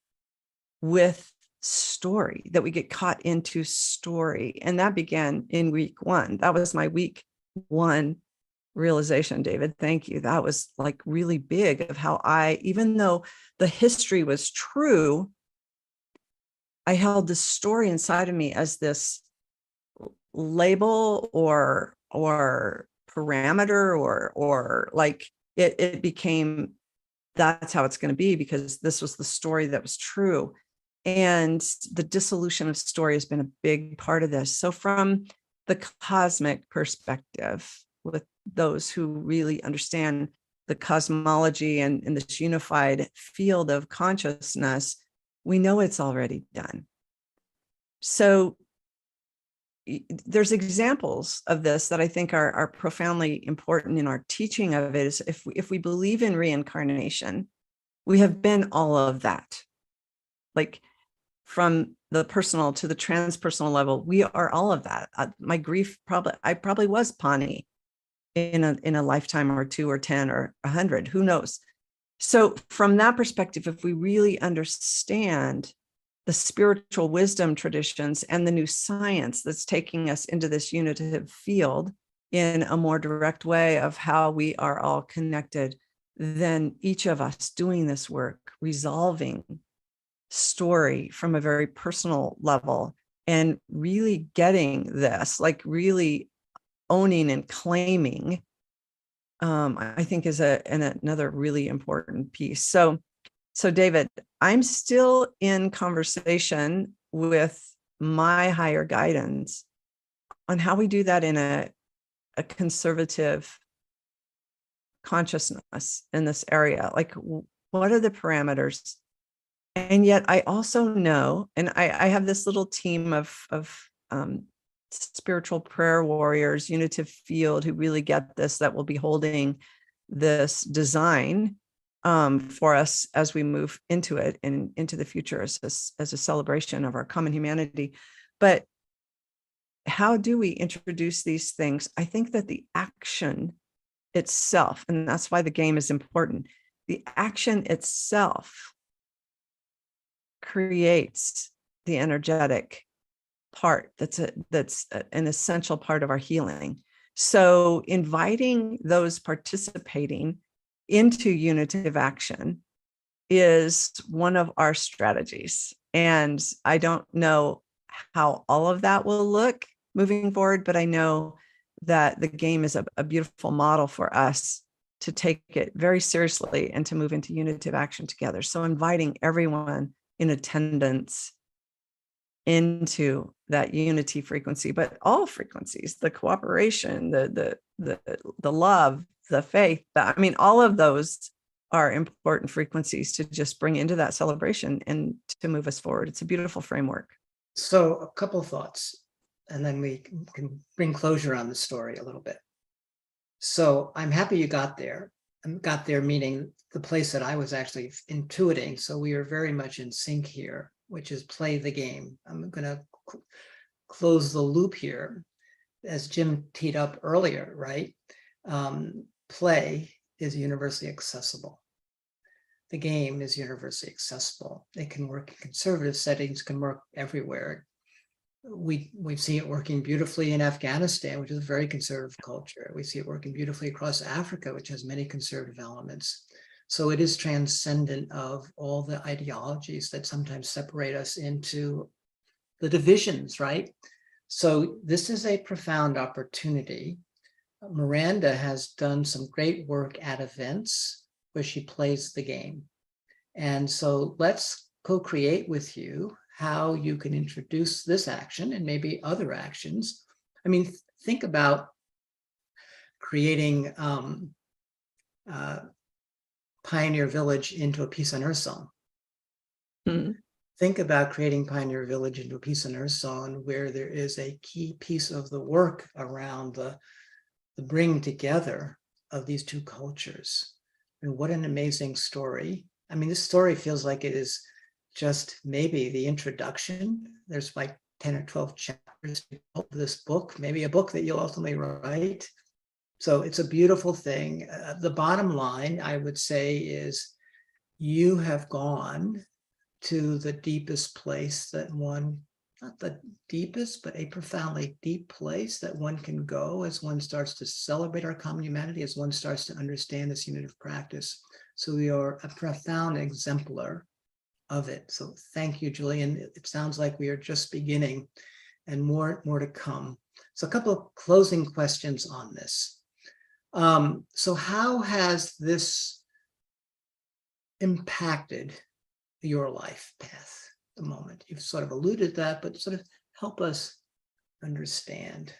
with story, that we get caught into story. And that began in week 1. That was my week 1 realization, David. Thank you. That was like really big of how even though the history was true, I held this story inside of me as this label or parameter or like it became, that's how it's going to be because this was the story that was true. And the dissolution of story has been a big part of this. So from the cosmic perspective, with those who really understand the cosmology and in this unified field of consciousness, we know it's already done. So there's examples of this that I think are profoundly important in our teaching of it. Is if we believe in reincarnation, we have been all of that. Like from the personal to the transpersonal level, we are all of that. My grief I probably was Pani in a lifetime or 2 or 10 or 100, who knows? So from that perspective, if we really understand the spiritual wisdom traditions and the new science that's taking us into this unitive field in a more direct way of how we are all connected, then each of us doing this work, resolving story from a very personal level and really getting this, like really owning and claiming, I think is another really important piece. So David, I'm still in conversation with my higher guidance on how we do that in a conservative consciousness in this area. Like, what are the parameters? And yet I also know, and I have this little team of spiritual prayer warriors, unitive field, who really get this, that will be holding this design for us as we move into it and into the future as a celebration of our common humanity. But how do we introduce these things? I think that the action itself, and that's why the game is important, the action itself creates the energetic part that's an essential part of our healing. So inviting those participating into unitive action is one of our strategies. And I don't know how all of that will look moving forward, but I know that the game is a beautiful model for us to take it very seriously and to move into unitive action together. So inviting everyone in attendance into that unity frequency, but all frequencies, the cooperation, the love, the faith, all of those are important frequencies to just bring into that celebration and to move us forward. It's a beautiful framework. So a couple thoughts, and then we can bring closure on the story a little bit. So I'm happy you got there. Got there meaning the place that I was actually intuiting. So we are very much in sync here, which is play the game. I'm going to close the loop here, as Jim teed up earlier, right? Play is universally accessible. The game is universally accessible. It can work in conservative settings, can work everywhere. We see it working beautifully in Afghanistan, which is a very conservative culture. We see it working beautifully across Africa, which has many conservative elements. So it is transcendent of all the ideologies that sometimes separate us into the divisions, right? So this is a profound opportunity. Miranda has done some great work at events where she plays the game. And so let's co-create with you how you can introduce this action and maybe other actions. I mean, think about creating Pioneer Village into a Peace on Earth song. Mm-hmm. Think about creating Pioneer Village into a Peace on Earth song where there is a key piece of the work around the bringing together of these two cultures. And what an amazing story. I mean, this story feels like it is just maybe the introduction. There's like 10 or 12 chapters of this book, maybe a book that you'll ultimately write. So it's a beautiful thing. The bottom line, I would say, is you have gone to the deepest place that one, not the deepest, but a profoundly deep place that one can go as one starts to celebrate our common humanity, as one starts to understand this unitive practice. So we are a profound exemplar of it. So thank you, Julian. It sounds like we are just beginning and more to come. So a couple of closing questions on this. So how has this impacted your life path at the moment? You've sort of alluded that, but sort of help us understand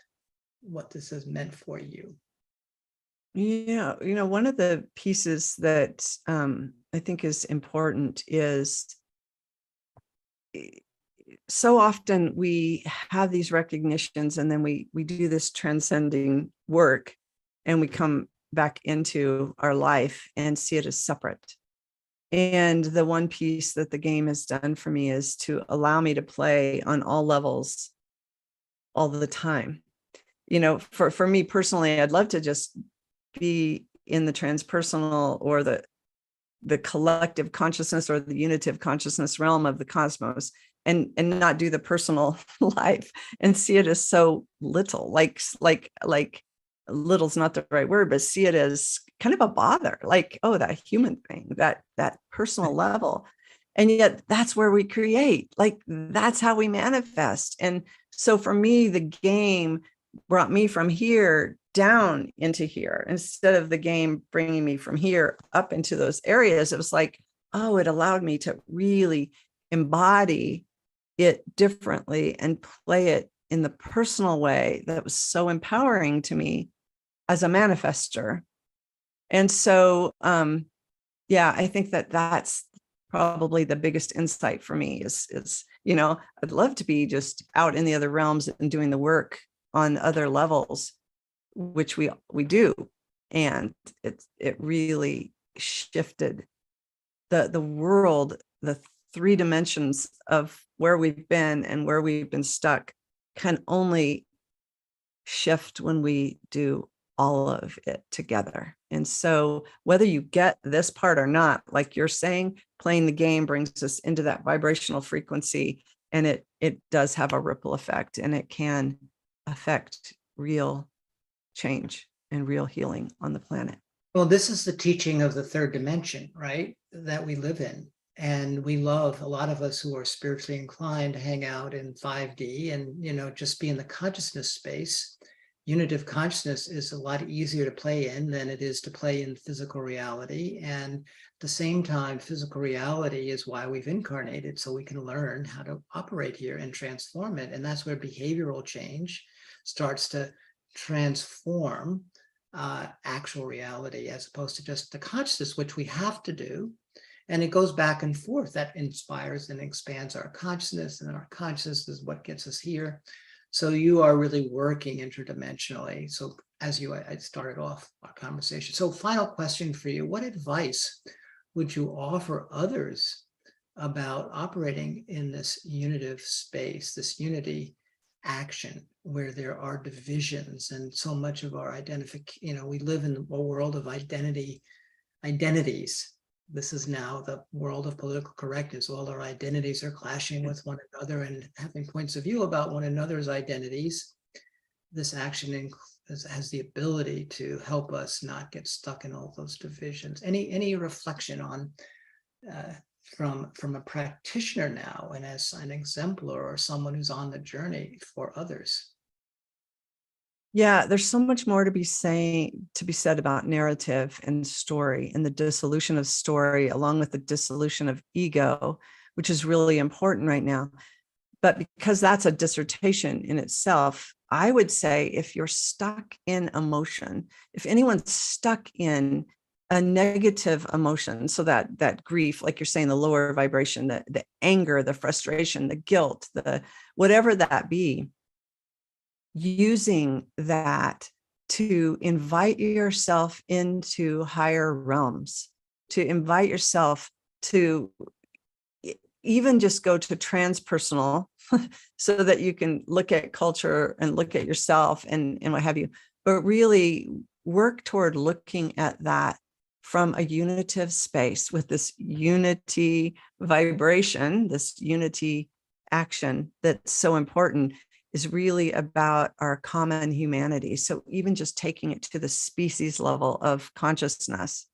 what this has meant for you. Yeah, one of the pieces that I think is important is so often we have these recognitions and then we do this transcending work and we come back into our life and see it as separate. And the one piece that the game has done for me is to allow me to play on all levels all the time. For me personally, I'd love to just be in the transpersonal or the collective consciousness or the unitive consciousness realm of the cosmos and not do the personal life and see it as so little, like little's not the right word, but see it as kind of a bother, like, oh, that human thing, that personal level. And yet that's where we create, like, that's how we manifest. And so for me, the game brought me from here down into here instead of the game bringing me from here up into those areas. It was like, oh, it allowed me to really embody it differently and play it in the personal way that was so empowering to me as a manifester. And so, I think that that's probably the biggest insight for me is, I'd love to be just out in the other realms and doing the work on other levels, which we do. And it really shifted the world, the 3 dimensions of where we've been and where we've been stuck can only shift when we do all of it together. And so whether you get this part or not, like you're saying, playing the game brings us into that vibrational frequency, and it does have a ripple effect, and it can affect real change and real healing on the planet. Well, this is the teaching of the 3rd dimension, right? That we live in. And we love, a lot of us who are spiritually inclined, to hang out in 5D and, just be in the consciousness space. Unitive consciousness is a lot easier to play in than it is to play in physical reality. And at the same time, physical reality is why we've incarnated, so we can learn how to operate here and transform it. And that's where behavioral change starts to transform actual reality, as opposed to just the consciousness, which we have to do. And it goes back and forth. That inspires and expands our consciousness, and our consciousness is what gets us here. So you are really working interdimensionally. So as I started off our conversation. So final question for you: what advice would you offer others about operating in this unitive space, this unity action, where there are divisions and so much of our we live in a world of identities. This is now the world of political correctness. All our identities are clashing with one another and having points of view about one another's identities. This action has the ability to help us not get stuck in all those divisions. Any reflection on from a practitioner now and as an exemplar or someone who's on the journey for others? Yeah, there's so much more to be said about narrative and story, and the dissolution of story along with the dissolution of ego, which is really important right now. But because that's a dissertation in itself, I would say if you're stuck in emotion, if anyone's stuck in a negative emotion, so that grief, like you're saying, the lower vibration, the anger, the frustration, the guilt, the whatever that be, using that to invite yourself into higher realms, to invite yourself to even just go to transpersonal so that you can look at culture and look at yourself and what have you, but really work toward looking at that from a unitive space with this unity vibration, this unity action that's so important, is really about our common humanity. So even just taking it to the species level of consciousness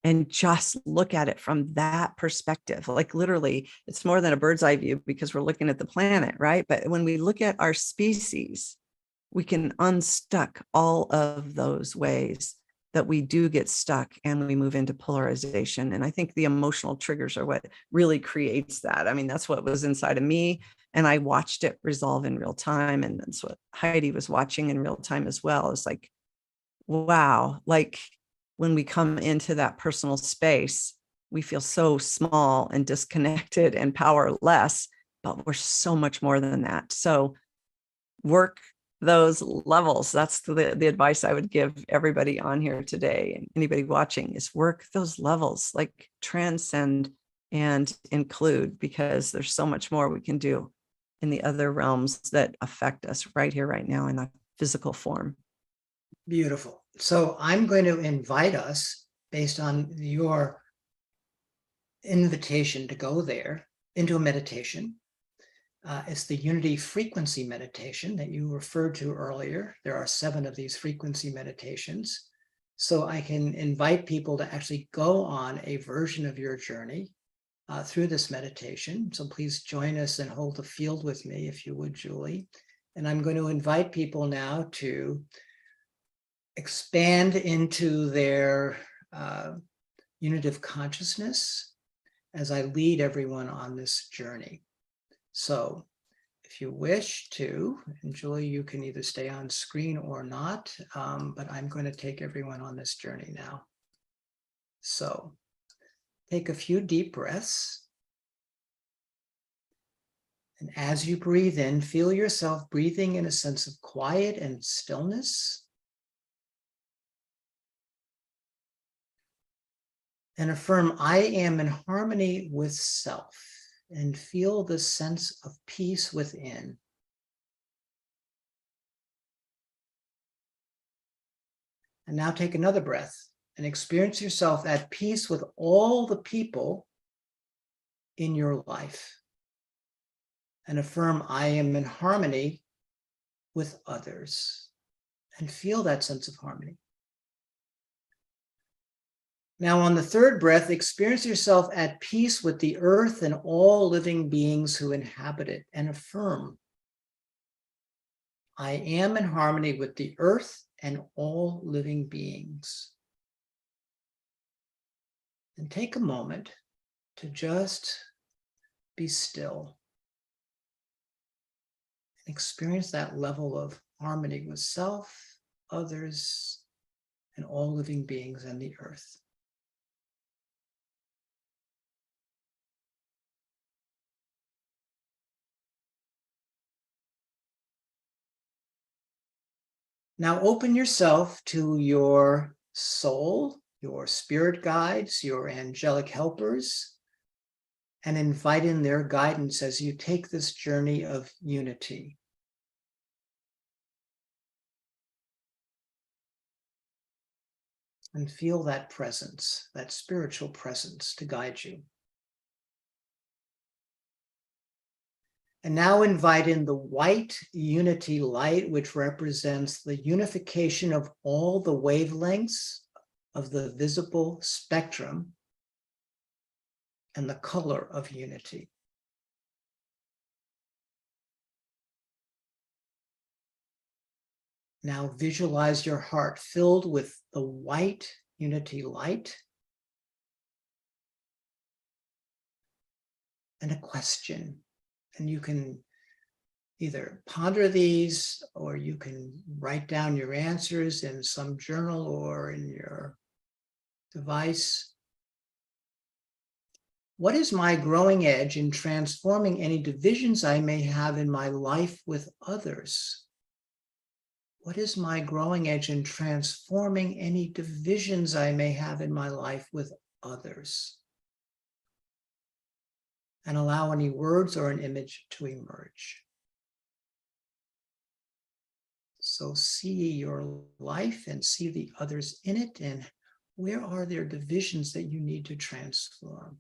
and just look at it from that perspective, like literally it's more than a bird's eye view because we're looking at the planet, right? But when we look at our species, we can unstuck all of those ways that we do get stuck and we move into polarization. And I think the emotional triggers are what really creates that. I mean, that's what was inside of me. And I watched it resolve in real time. And that's what Heidi was watching in real time as well. It's like wow, like when we come into that personal space, we feel so small and disconnected and powerless, but we're so much more than that. So work those levels. That's the advice I would give everybody on here today and anybody watching, is work those levels, like transcend and include, because there's so much more we can do in the other realms that affect us right here, right now in a physical form. Beautiful. So I'm going to invite us, based on your invitation to go there, into a meditation. It's the unity frequency meditation that you referred to earlier. There are 7 of these frequency meditations. So I can invite people to actually go on a version of your journey through this meditation. So please join us and hold the field with me, if you would, Julie. And I'm going to invite people now to expand into their unitive consciousness as I lead everyone on this journey. So if you wish to, and Julie, you can either stay on screen or not, but I'm going to take everyone on this journey now. So take a few deep breaths. And as you breathe in, feel yourself breathing in a sense of quiet and stillness. And affirm, I am in harmony with self, and feel the sense of peace within. And now take another breath and experience yourself at peace with all the people in your life. And affirm, I am in harmony with others, and feel that sense of harmony. Now on the third breath, experience yourself at peace with the earth and all living beings who inhabit it, and affirm, I am in harmony with the earth and all living beings. And take a moment to just be still and experience that level of harmony with self, others, and all living beings and the earth. Now open yourself to your soul, your spirit guides, your angelic helpers, and invite in their guidance as you take this journey of unity. And feel that presence, that spiritual presence to guide you. And now invite in the white unity light, which represents the unification of all the wavelengths of the visible spectrum and the color of unity. Now visualize your heart filled with the white unity light. And a question. And you can either ponder these, or you can write down your answers in some journal or in your device. What is my growing edge in transforming any divisions I may have in my life with others? What is my growing edge in transforming any divisions I may have in my life with others? And allow any words or an image to emerge. So see your life and see the others in it, and where are there divisions that you need to transform?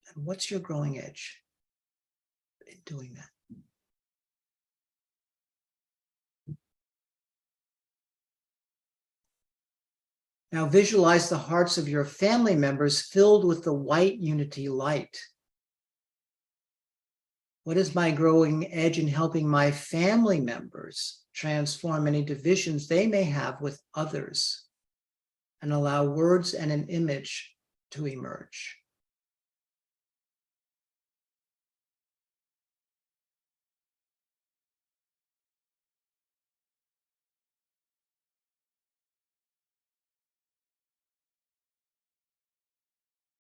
And what's your growing edge in doing that? Now visualize the hearts of your family members filled with the white unity light. What is my growing edge in helping my family members transform any divisions they may have with others, and allow words and an image to emerge?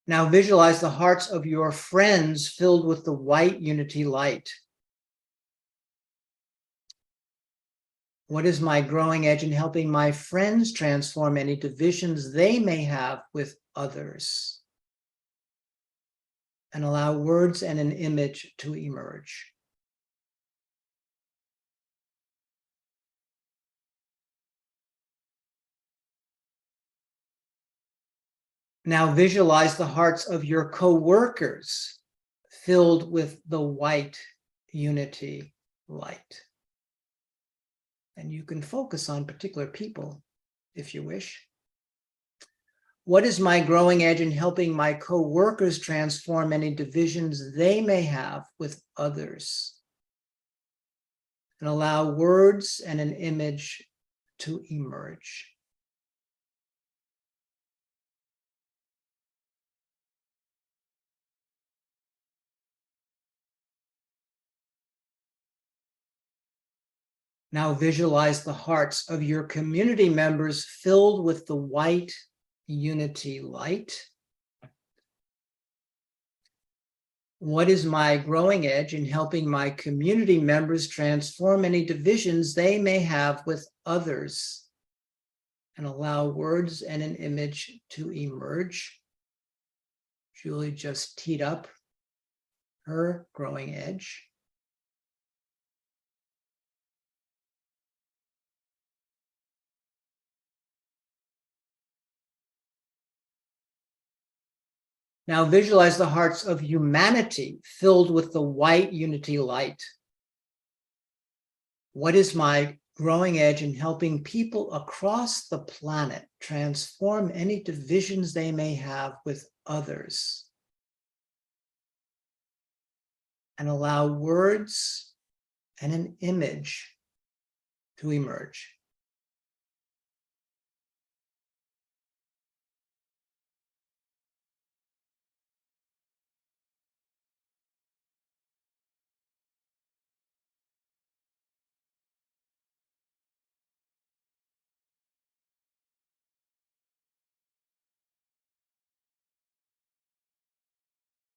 Now visualize the hearts of your friends filled with the white unity light. What is my growing edge in helping my friends transform any divisions they may have with others? And allow words and an image to emerge. Now visualize the hearts of your co-workers filled with the white unity light. And you can focus on particular people if you wish. What is my growing edge in helping my co-workers transform any divisions they may have with others? And allow words and an image to emerge. Now visualize the hearts of your community members filled with the white unity light. What is my growing edge in helping my community members transform any divisions they may have with others? And allow words and an image to emerge. Julie just teed up her growing edge. Now visualize the hearts of humanity filled with the white unity light. What is my growing edge in helping people across the planet transform any divisions they may have with others? And allow words and an image to emerge.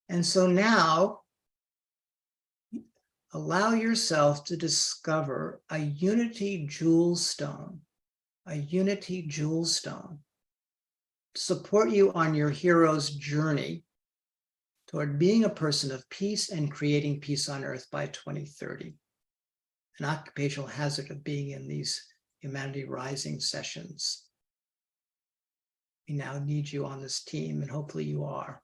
And so now, allow yourself to discover a unity jewel stone, to support you on your hero's journey toward being a person of peace and creating peace on earth by 2030. An occupational hazard of being in these Humanity Rising sessions. We now need you on this team, and hopefully you are.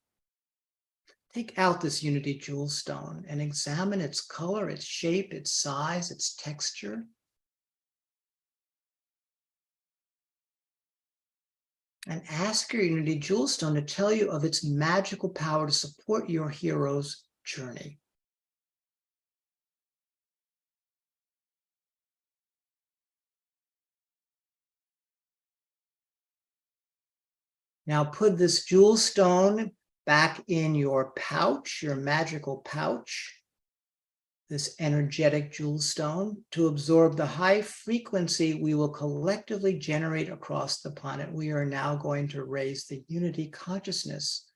Take out this unity jewel stone and examine its color, its shape, its size, its texture. And ask your unity jewel stone to tell you of its magical power to support your hero's journey. Now put this jewel stone back in your pouch, your magical pouch, this energetic jewel stone, to absorb the high frequency we will collectively generate across the planet. We are now going to raise the unity consciousness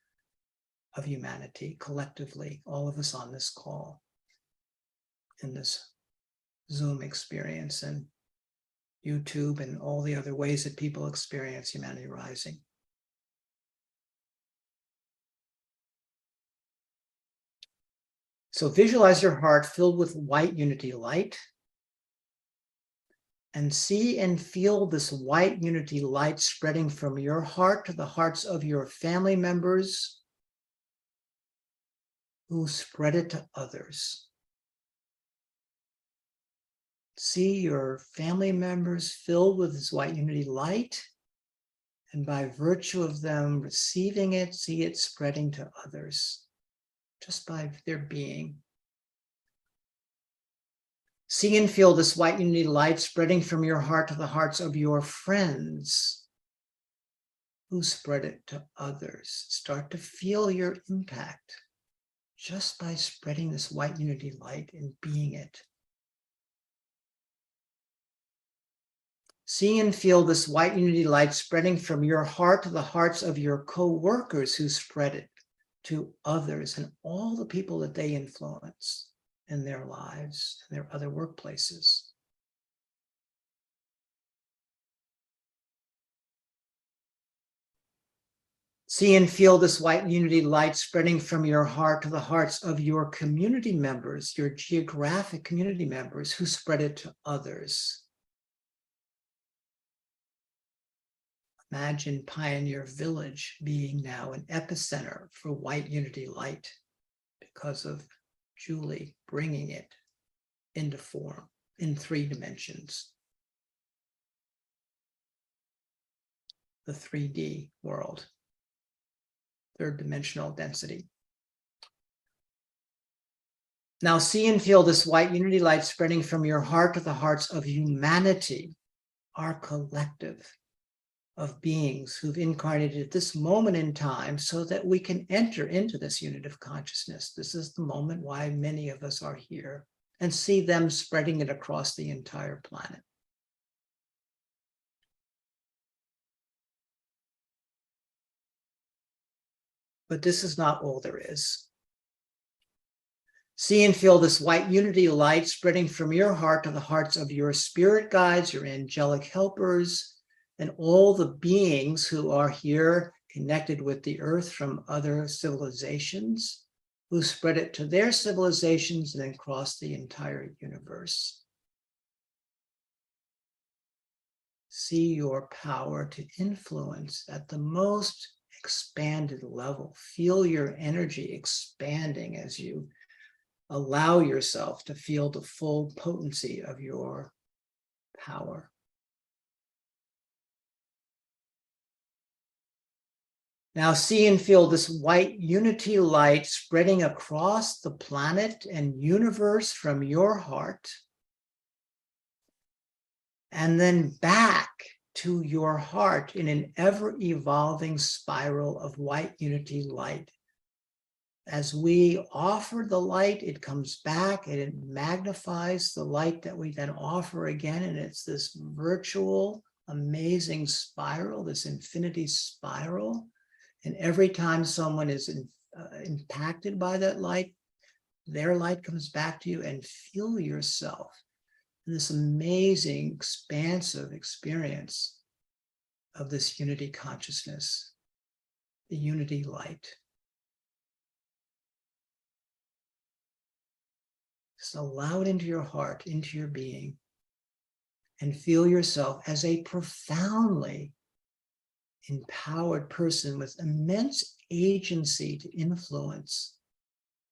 of humanity collectively, all of us on this call, in this Zoom experience and YouTube and all the other ways that people experience Humanity Rising. So visualize your heart filled with white unity light, and see and feel this white unity light spreading from your heart to the hearts of your family members who spread it to others. See your family members filled with this white unity light, and by virtue of them receiving it, see it spreading to others. Just by their being. See and feel this white unity light spreading from your heart to the hearts of your friends who spread it to others. Start to feel your impact just by spreading this white unity light and being it. See and feel this white unity light spreading from your heart to the hearts of your co-workers who spread it to others and all the people that they influence in their lives and their other workplaces. See and feel this white unity light spreading from your heart to the hearts of your community members, your geographic community members who spread it to others. Imagine Pioneer Village being now an epicenter for white unity light because of Julie bringing it into form in 3 dimensions. The 3D world, 3rd dimensional density. Now see and feel this white unity light spreading from your heart to the hearts of humanity, our collective of beings who've incarnated at this moment in time so that we can enter into this unit of consciousness. This is the moment why many of us are here, and see them spreading it across the entire planet. But this is not all there is. See and feel this white unity light spreading from your heart to the hearts of your spirit guides, your angelic helpers, and all the beings who are here connected with the earth from other civilizations, who spread it to their civilizations and then cross the entire universe. See your power to influence at the most expanded level. Feel your energy expanding as you allow yourself to feel the full potency of your power. Now see and feel this white unity light spreading across the planet and universe from your heart, and then back to your heart in an ever-evolving spiral of white unity light. As we offer the light, it comes back and it magnifies the light that we then offer again, and it's this virtual, amazing spiral, this infinity spiral. And every time someone is impacted by that light, their light comes back to you, and feel yourself in this amazing, expansive experience of this unity consciousness, the unity light. Just allow it into your heart, into your being, and feel yourself as a profoundly empowered person with immense agency to influence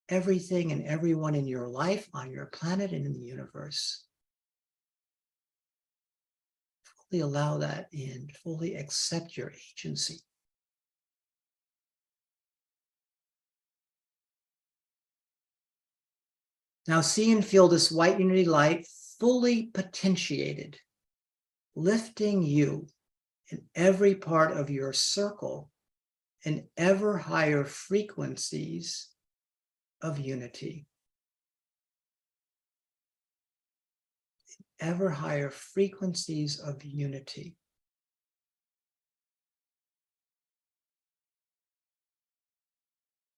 everything and everyone in your life, on your planet, and in the universe. Fully allow that in, fully accept your agency. Now see and feel this white unity light fully potentiated, lifting you in every part of your circle and ever higher frequencies of unity. Ever higher frequencies of unity.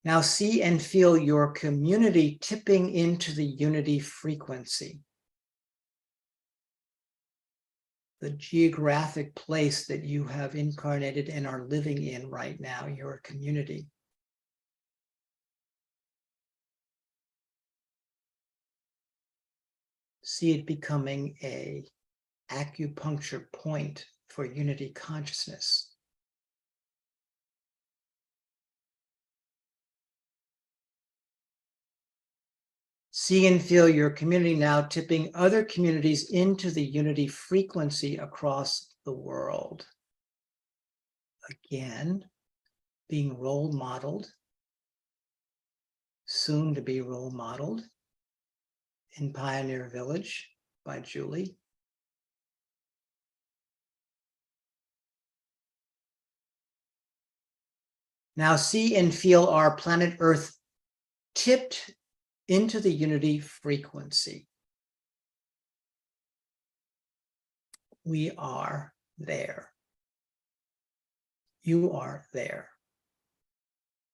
Now see and feel your community tipping into the unity frequency. The geographic place that you have incarnated and are living in right now, your community. See it becoming an acupuncture point for unity consciousness. See and feel your community now tipping other communities into the unity frequency across the world. Again, being role modeled, soon to be role modeled in Pioneer Village by Julie. Now see and feel our planet Earth tipped into the unity frequency. We are there. You are there.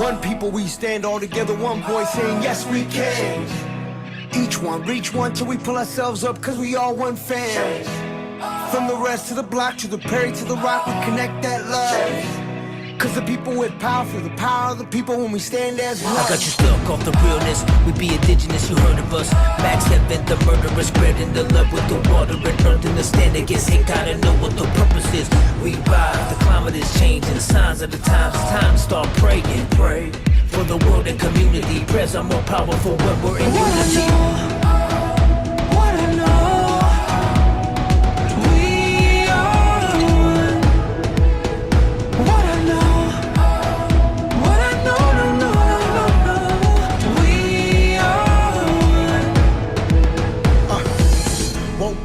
One people, we stand all together, one voice saying yes we can. Each one, reach one till we pull ourselves up, cause we all one fam. From the rest to the block, to the Perry, to the Rock, we connect that love. Cause the people with power feel the power of the people when we stand as one. I got you stuck off the realness. We be indigenous, you heard of us. Max Heaven, the murderer, spreading the love with the water and earth. And the stand against hate, gotta know what the purpose is. We rise, the climate is changing, signs of the times. It's time to start praying. Pray for the world and community. Prayers are more powerful when we're in unity. What I know.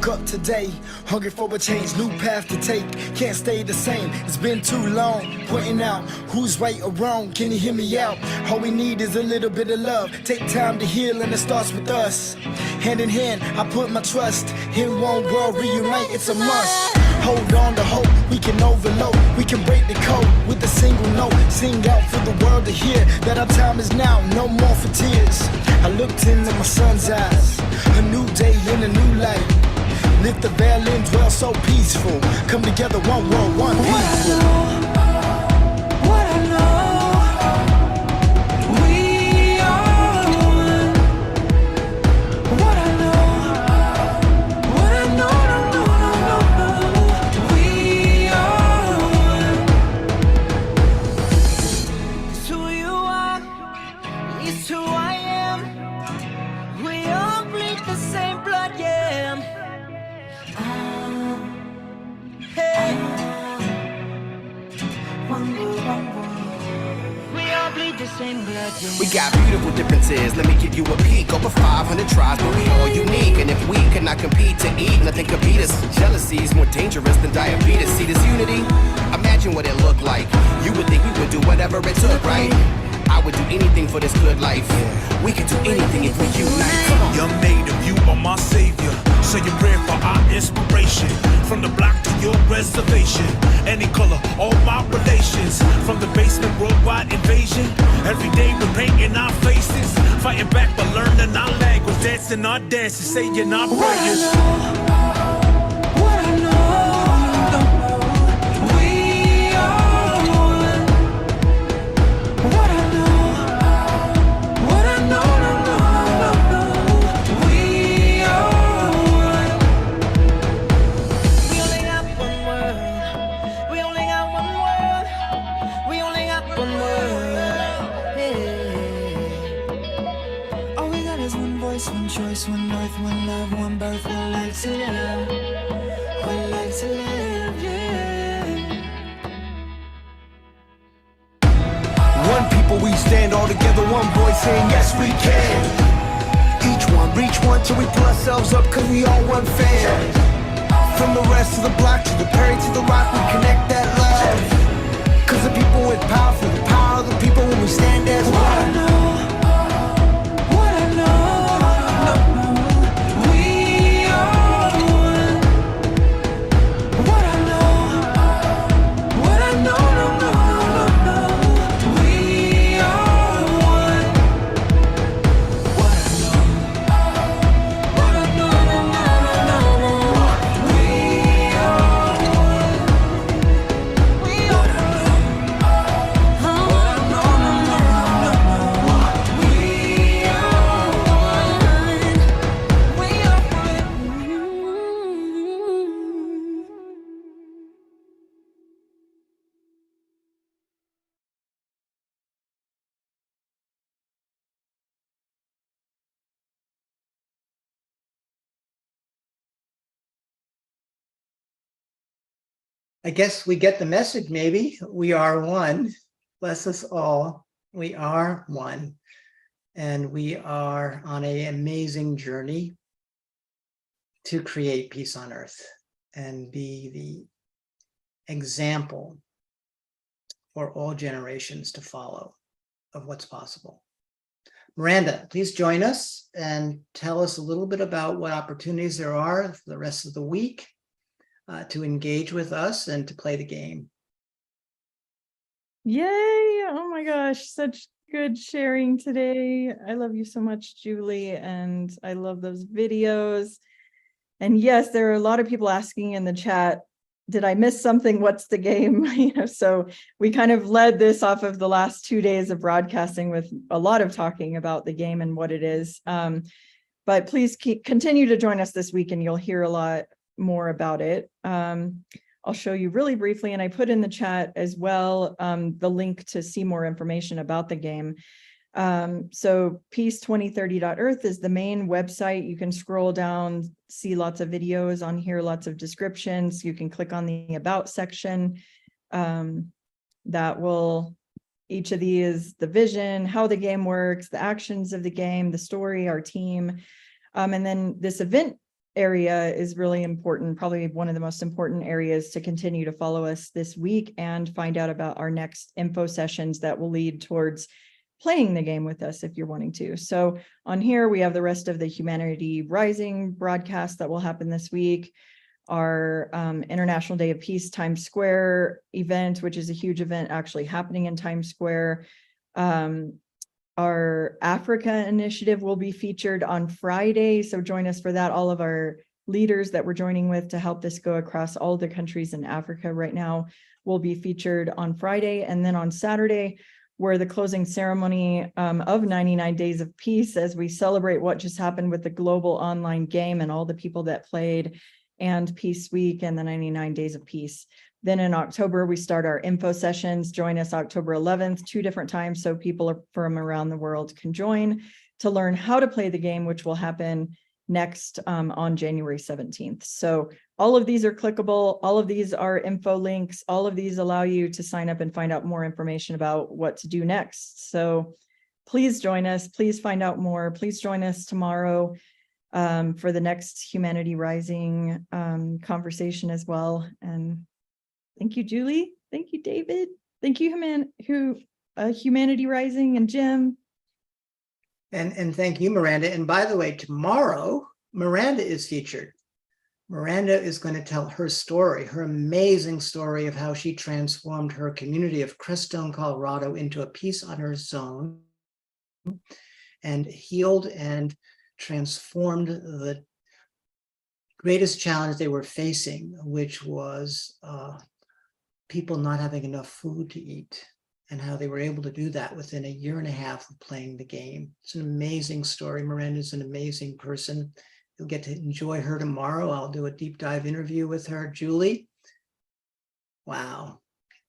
Up today, hungry for a change, new path to take, can't stay the same, it's been too long, pointing out who's right or wrong, can you hear me out? All we need is a little bit of love, take time to heal and it starts with us. Hand in hand, I put my trust in one world, reunite, it's a must. Hold on to hope, we can overload, we can break the code with a single note, sing out for the world to hear that our time is now, no more for tears. I looked into my son's eyes, a new day in a new light. Lift the veil and dwell so peaceful. Come together, one world, one people. What I know, we are one. What I know, no, we are one. It's who you are, it's who I am. We all bleed the same blood, yeah. We got beautiful differences, let me give you a peek. Over 500 tribes, but we all unique. And if we could not compete to eat, nothing could beat us. Jealousy is more dangerous than diabetes. See this unity? Imagine what it looked like. You would think we would do whatever it took, right? I would do anything for this good life. We could do anything if we unite. Young native, you are my savior. Say a prayer for our inspiration. From the block to your reservation. Any color, all my relations. From the basement, worldwide invasion. Every day we're painting our faces. Fighting back but learning our language. Dancing our dances, saying our prayers. What I know. One choice, one earth, one love, one birth, one life to live. One life to live, yeah. One people, we stand all together, one voice saying yes we can. Each one, reach one till we pull ourselves up, cause we all one fam. From the rest of the block to the Perry to the Rock, we connect that love. Cause the people with power feel the power of the people when we stand as one. I guess we get the message, maybe. We are one. Bless us all. We are one. And we are on an amazing journey to create peace on earth and be the example for all generations to follow of what's possible. Miranda, please join us and tell us a little bit about what opportunities there are for the rest of the week to engage with us and to play the game. Yay. Oh my gosh. Such good sharing today. I love you so much, Julie. And I love those videos. And yes, there are a lot of people asking in the chat, did I miss something? What's the game? So we kind of led this off of the last 2 days of broadcasting with a lot of talking about the game and what it is. But please continue to join us this week and you'll hear a lot more about it. I'll show you really briefly, and I put in the chat as well the link to see more information about the game. So peace2030.earth is the main website. You can scroll down, see lots of videos on here, lots of descriptions. You can click on the about section. That will, each of these, the vision, how the game works, the actions of the game, the story, our team. And then this event area is really important, probably one of the most important areas to continue to follow us this week and find out about our next info sessions that will lead towards playing the game with us if you're wanting to. So on here, we have the rest of the Humanity Rising broadcast that will happen this week. Our International Day of Peace Times Square event, which is a huge event actually happening in Times Square. Our Africa initiative will be featured on Friday, so join us for that. All of our leaders that we're joining with to help this go across all the countries in Africa right now will be featured on Friday. And then on Saturday, where the closing ceremony of 99 Days of Peace, as we celebrate what just happened with the global online game and all the people that played, and Peace Week and the 99 Days of Peace. Then in October, we start our info sessions. Join us October 11th, 2 different times, so people from around the world can join to learn how to play the game, which will happen next on January 17th. So all of these are clickable. All of these are info links. All of these allow you to sign up and find out more information about what to do next. So please join us. Please find out more. Please join us tomorrow for the next Humanity Rising conversation as well. And thank you, Julie. Thank you, David. Thank you, Humanity Rising, and Jim. And thank you, Miranda. And by the way, tomorrow, Miranda is featured. Miranda is going to tell her story, her amazing story of how she transformed her community of Crestone, Colorado into a peace on her zone and healed and transformed the greatest challenge they were facing, which was people not having enough food to eat, and how they were able to do that within 1.5 years of playing the game. It's an amazing story. Miranda's an amazing person. You'll get to enjoy her tomorrow. I'll do a deep dive interview with her. Julie, wow,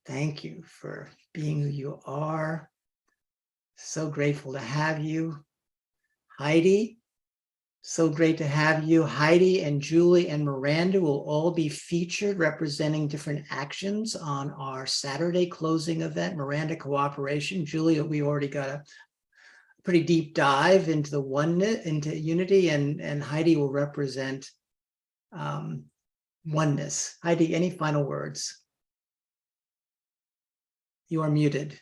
thank you for being who you are. So grateful to have you. Heidi, so great to have you. Heidi and Julie and Miranda will all be featured representing different actions on our Saturday closing event, Miranda Cooperation. Julie, we already got a pretty deep dive into the oneness, into unity, and Heidi will represent oneness. Heidi, any final words? You are muted.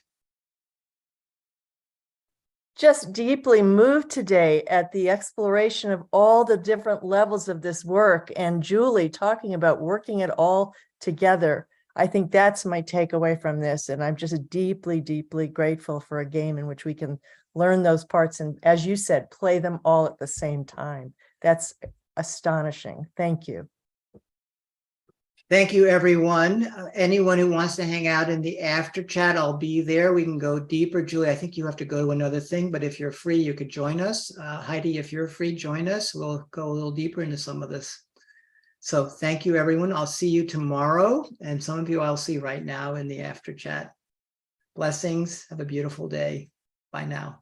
Just deeply moved today at the exploration of all the different levels of this work, and Julie talking about working it all together. I think that's my takeaway from this, and I'm just deeply, deeply grateful for a game in which we can learn those parts and, as you said, play them all at the same time. That's astonishing. Thank you. Thank you, everyone. Anyone who wants to hang out in the after chat, I'll be there. We can go deeper. Julie, I think you have to go to another thing, but if you're free, you could join us. Heidi, if you're free, join us. We'll go a little deeper into some of this. So thank you, everyone. I'll see you tomorrow. And some of you I'll see right now in the after chat. Blessings. Have a beautiful day. Bye now.